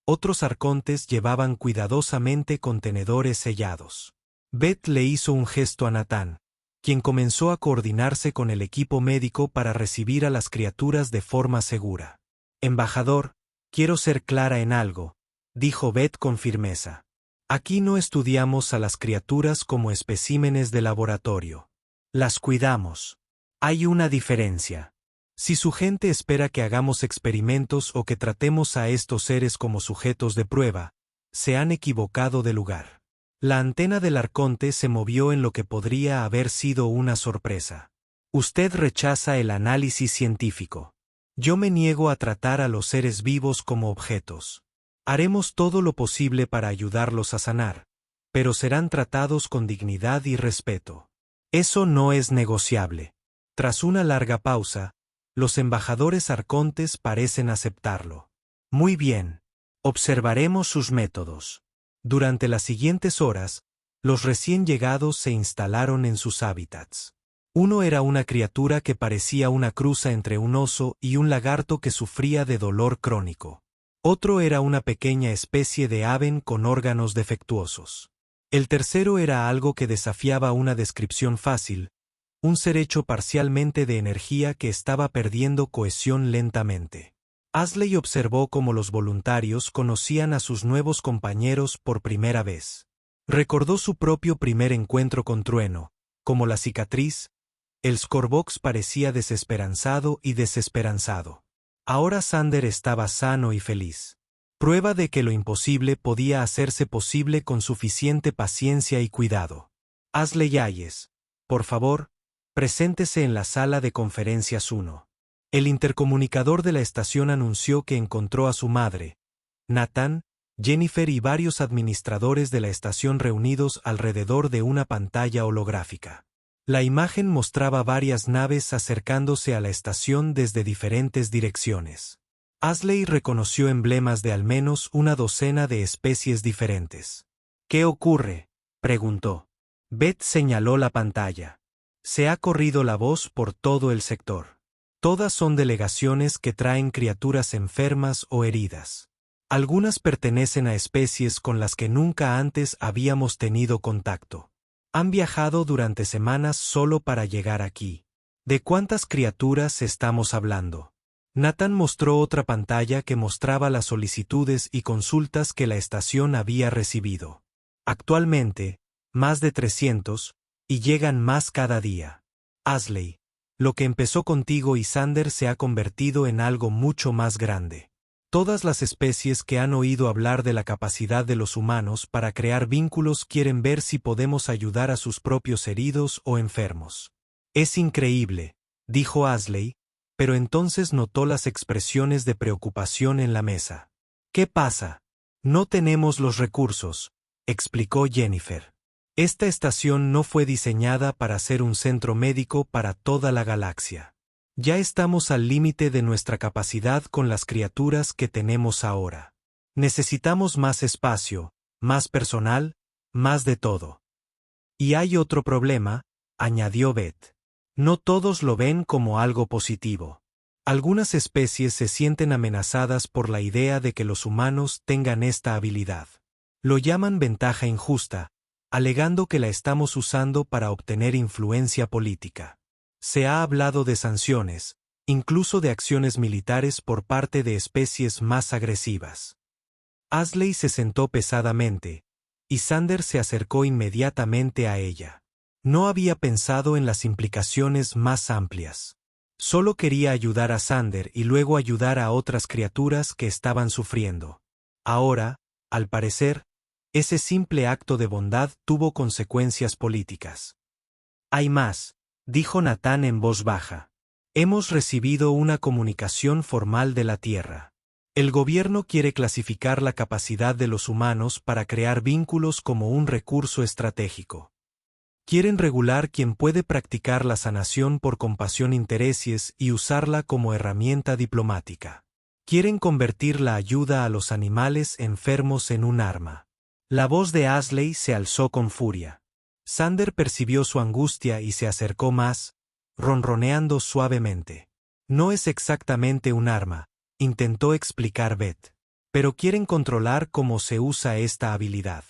Speaker 1: otros arcontes llevaban cuidadosamente contenedores sellados. Beth le hizo un gesto a Nathan, quien comenzó a coordinarse con el equipo médico para recibir a las criaturas de forma segura. Embajador, quiero ser clara en algo. dijo Beth con firmeza. Aquí no estudiamos a las criaturas como especímenes de laboratorio. Las cuidamos. Hay una diferencia. Si su gente espera que hagamos experimentos o que tratemos a estos seres como sujetos de prueba, se han equivocado de lugar. La antena del arconte se movió en lo que podría haber sido una sorpresa. Usted rechaza el análisis científico. Yo me niego a tratar a los seres vivos como objetos. Haremos todo lo posible para ayudarlos a sanar, pero serán tratados con dignidad y respeto. Eso no es negociable. Tras una larga pausa, los embajadores arcontes parecen aceptarlo. Muy bien. Observaremos sus métodos. Durante las siguientes horas, los recién llegados se instalaron en sus hábitats. Uno era una criatura que parecía una cruza entre un oso y un lagarto que sufría de dolor crónico. Otro era una pequeña especie de ave con órganos defectuosos. El tercero era algo que desafiaba una descripción fácil, un ser hecho parcialmente de energía que estaba perdiendo cohesión lentamente. Asley observó cómo los voluntarios conocían a sus nuevos compañeros por primera vez. Recordó su propio primer encuentro con Trueno, como la cicatriz. El Scorebox parecía desesperanzado y desesperanzado. Ahora Sander estaba sano y feliz. Prueba de que lo imposible podía hacerse posible con suficiente paciencia y cuidado. Asley Hayes, por favor, preséntese en la sala de conferencias 1. El intercomunicador de la estación anunció que encontró a su madre, Nathan, Jennifer y varios administradores de la estación reunidos alrededor de una pantalla holográfica. La imagen mostraba varias naves acercándose a la estación desde diferentes direcciones. Asley reconoció emblemas de al menos una docena de especies diferentes. ¿Qué ocurre?, preguntó. Beth señaló la pantalla. Se ha corrido la voz por todo el sector. Todas son delegaciones que traen criaturas enfermas o heridas. Algunas pertenecen a especies con las que nunca antes habíamos tenido contacto. Han viajado durante semanas solo para llegar aquí. ¿De cuántas criaturas estamos hablando? Nathan mostró otra pantalla que mostraba las solicitudes y consultas que la estación había recibido. Actualmente, más de 300, y llegan más cada día. Asley, lo que empezó contigo y Sander se ha convertido en algo mucho más grande. Todas las especies que han oído hablar de la capacidad de los humanos para crear vínculos quieren ver si podemos ayudar a sus propios heridos o enfermos. Es increíble, dijo Asley, pero entonces notó las expresiones de preocupación en la mesa. ¿Qué pasa? No tenemos los recursos, explicó Jennifer. Esta estación no fue diseñada para ser un centro médico para toda la galaxia. Ya estamos al límite de nuestra capacidad con las criaturas que tenemos ahora. Necesitamos más espacio, más personal, más de todo. Y hay otro problema, añadió Beth. No todos lo ven como algo positivo. Algunas especies se sienten amenazadas por la idea de que los humanos tengan esta habilidad. Lo llaman ventaja injusta, alegando que la estamos usando para obtener influencia política. Se ha hablado de sanciones, incluso de acciones militares por parte de especies más agresivas. Asley se sentó pesadamente, y Sander se acercó inmediatamente a ella. No había pensado en las implicaciones más amplias. Solo quería ayudar a Sander y luego ayudar a otras criaturas que estaban sufriendo. Ahora, al parecer, ese simple acto de bondad tuvo consecuencias políticas. Hay más, dijo Nathan en voz baja. Hemos recibido una comunicación formal de la Tierra. El gobierno quiere clasificar la capacidad de los humanos para crear vínculos como un recurso estratégico. Quieren regular quién puede practicar la sanación por compasión intereses y usarla como herramienta diplomática. Quieren convertir la ayuda a los animales enfermos en un arma. La voz de Asley se alzó con furia. Sander percibió su angustia y se acercó más, ronroneando suavemente. No es exactamente un arma, intentó explicar Beth. Pero quieren controlar cómo se usa esta habilidad.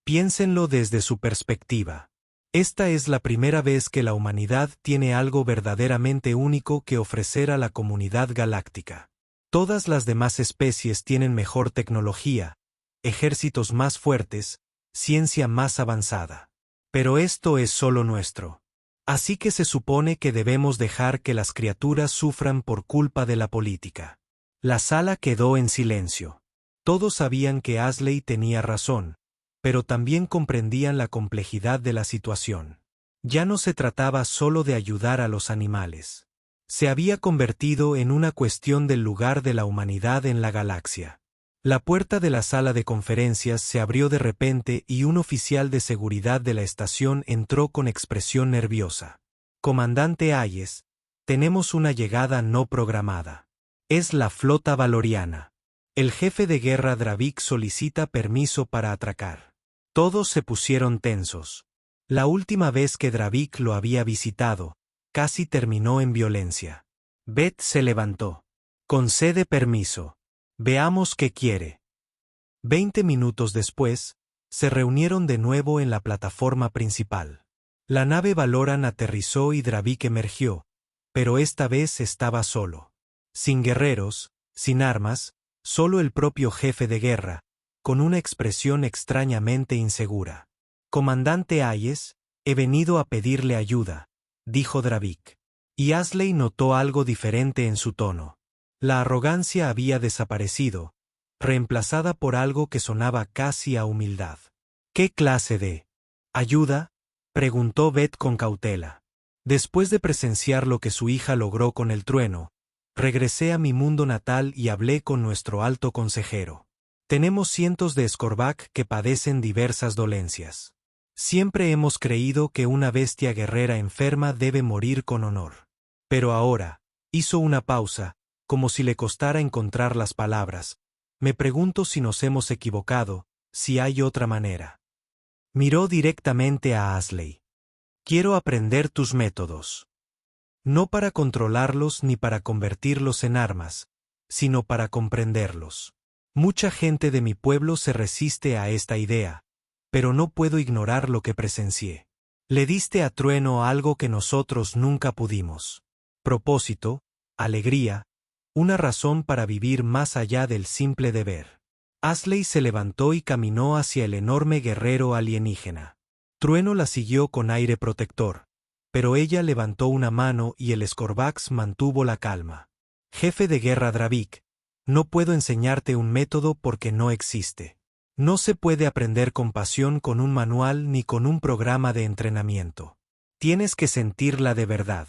Speaker 1: Piénsenlo desde su perspectiva. Esta es la primera vez que la humanidad tiene algo verdaderamente único que ofrecer a la comunidad galáctica. Todas las demás especies tienen mejor tecnología, ejércitos más fuertes, ciencia más avanzada. Pero esto es solo nuestro. Así que se supone que debemos dejar que las criaturas sufran por culpa de la política. La sala quedó en silencio. Todos sabían que Ashley tenía razón, pero también comprendían la complejidad de la situación. Ya no se trataba solo de ayudar a los animales. Se había convertido en una cuestión del lugar de la humanidad en la galaxia. La puerta de la sala de conferencias se abrió de repente y un oficial de seguridad de la estación entró con expresión nerviosa. Comandante Hayes, tenemos una llegada no programada. Es la flota valoriana. El jefe de guerra Dravik solicita permiso para atracar. Todos se pusieron tensos. La última vez que Dravik lo había visitado, casi terminó en violencia. Beth se levantó. Concede permiso. Veamos qué quiere. 20 minutos después, se reunieron de nuevo en la plataforma principal. La nave Valoran aterrizó y Dravik emergió, pero esta vez estaba solo. Sin guerreros, sin armas, solo el propio jefe de guerra, con una expresión extrañamente insegura. Comandante Hayes, he venido a pedirle ayuda, dijo Dravik. Y Ashley notó algo diferente en su tono. La arrogancia había desaparecido, reemplazada por algo que sonaba casi a humildad. ¿Qué clase de ayuda?, preguntó Beth con cautela. Después de presenciar lo que su hija logró con el trueno, regresé a mi mundo natal y hablé con nuestro alto consejero. Tenemos cientos de Skorvac que padecen diversas dolencias. Siempre hemos creído que una bestia guerrera enferma debe morir con honor. Pero ahora, hizo una pausa, como si le costara encontrar las palabras. Me pregunto si nos hemos equivocado, si hay otra manera. Miró directamente a Ashley. Quiero aprender tus métodos. No para controlarlos ni para convertirlos en armas, sino para comprenderlos. Mucha gente de mi pueblo se resiste a esta idea, pero no puedo ignorar lo que presencié. Le diste a Trueno algo que nosotros nunca pudimos. Propósito, alegría, una razón para vivir más allá del simple deber. Ashley se levantó y caminó hacia el enorme guerrero alienígena. Trueno la siguió con aire protector, pero ella levantó una mano y el Skorvax mantuvo la calma. Jefe de guerra Dravik, no puedo enseñarte un método porque no existe. No se puede aprender compasión con un manual ni con un programa de entrenamiento. Tienes que sentirla de verdad.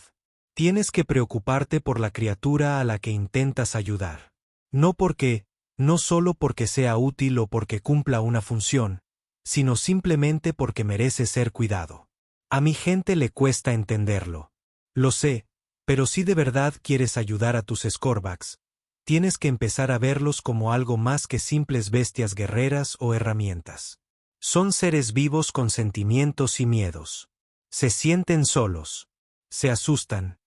Speaker 1: Tienes que preocuparte por la criatura a la que intentas ayudar. No solo porque sea útil o porque cumpla una función, sino simplemente porque merece ser cuidado. A mi gente le cuesta entenderlo. Lo sé, pero si de verdad quieres ayudar a tus Skorvax, tienes que empezar a verlos como algo más que simples bestias guerreras o herramientas. Son seres vivos con sentimientos y miedos. Se sienten solos. Se asustan.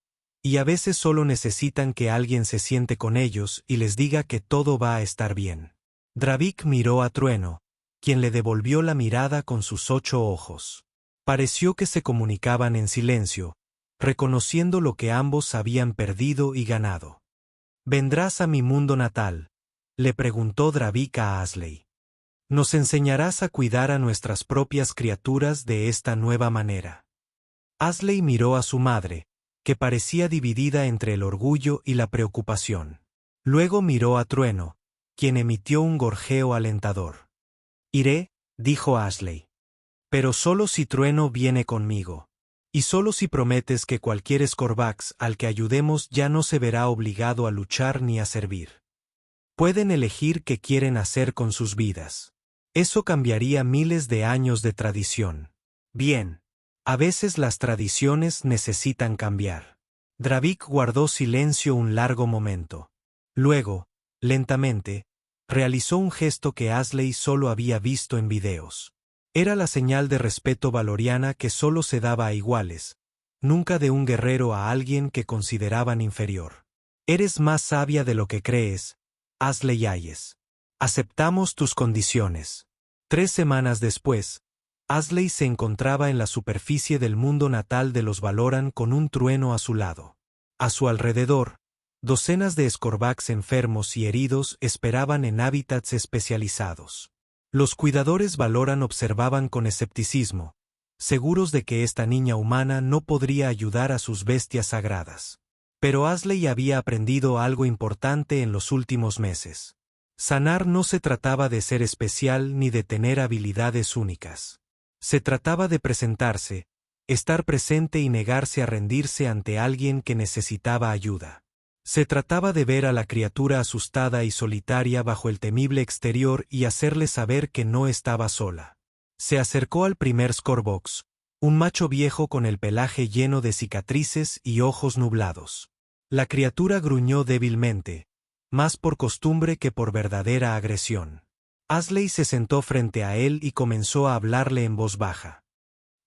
Speaker 1: Y a veces solo necesitan que alguien se siente con ellos y les diga que todo va a estar bien. Dravik miró a Trueno, quien le devolvió la mirada con sus 8 ojos. Pareció que se comunicaban en silencio, reconociendo lo que ambos habían perdido y ganado. ¿Vendrás a mi mundo natal?, le preguntó Dravik a Ashley. ¿Nos enseñarás a cuidar a nuestras propias criaturas de esta nueva manera? Ashley miró a su madre, que parecía dividida entre el orgullo y la preocupación. Luego miró a Trueno, quien emitió un gorjeo alentador. Iré, dijo Ashley. Pero solo si Trueno viene conmigo. Y solo si prometes que cualquier Skorvax al que ayudemos ya no se verá obligado a luchar ni a servir. Pueden elegir qué quieren hacer con sus vidas. Eso cambiaría miles de años de tradición. Bien. A veces las tradiciones necesitan cambiar. Dravik guardó silencio un largo momento. Luego, lentamente, realizó un gesto que Ashley solo había visto en videos. Era la señal de respeto valoriana que solo se daba a iguales, nunca de un guerrero a alguien que consideraban inferior. Eres más sabia de lo que crees, Ashley Hayes. Aceptamos tus condiciones. 3 semanas después, Ashley se encontraba en la superficie del mundo natal de los Valoran con un Trueno a su lado. A su alrededor, docenas de Skorvax enfermos y heridos esperaban en hábitats especializados. Los cuidadores Valoran observaban con escepticismo, seguros de que esta niña humana no podría ayudar a sus bestias sagradas. Pero Asley había aprendido algo importante en los últimos meses. Sanar no se trataba de ser especial ni de tener habilidades únicas. Se trataba de presentarse, estar presente y negarse a rendirse ante alguien que necesitaba ayuda. Se trataba de ver a la criatura asustada y solitaria bajo el temible exterior y hacerle saber que no estaba sola. Se acercó al primer Scorebox, un macho viejo con el pelaje lleno de cicatrices y ojos nublados. La criatura gruñó débilmente, más por costumbre que por verdadera agresión. Asley se sentó frente a él y comenzó a hablarle en voz baja.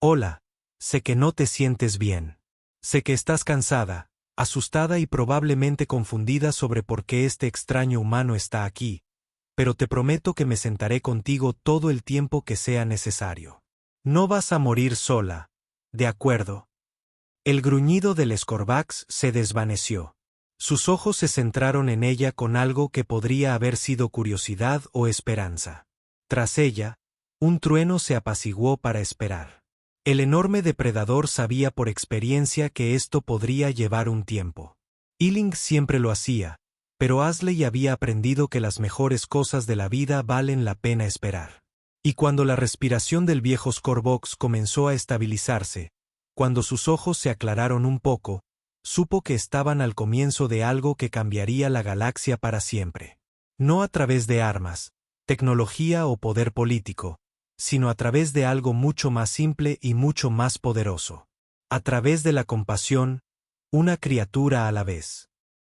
Speaker 1: «Hola, sé que no te sientes bien. Sé que estás cansada, asustada y probablemente confundida sobre por qué este extraño humano está aquí, pero te prometo que me sentaré contigo todo el tiempo que sea necesario. No vas a morir sola, ¿de acuerdo?» El gruñido del Scorbax se desvaneció. Sus ojos se centraron en ella con algo que podría haber sido curiosidad o esperanza. Tras ella, un trueno se apaciguó para esperar. El enorme depredador sabía por experiencia que esto podría llevar un tiempo. Ealing siempre lo hacía, pero Asley había aprendido que las mejores cosas de la vida valen la pena esperar. Y cuando la respiración del viejo Scorebox comenzó a estabilizarse, cuando sus ojos se aclararon un poco, supo que estaban al comienzo de algo que cambiaría la galaxia para siempre. No a través de armas, tecnología o poder político, sino a través de algo mucho más simple y mucho más poderoso. A través de la compasión, una criatura a la vez.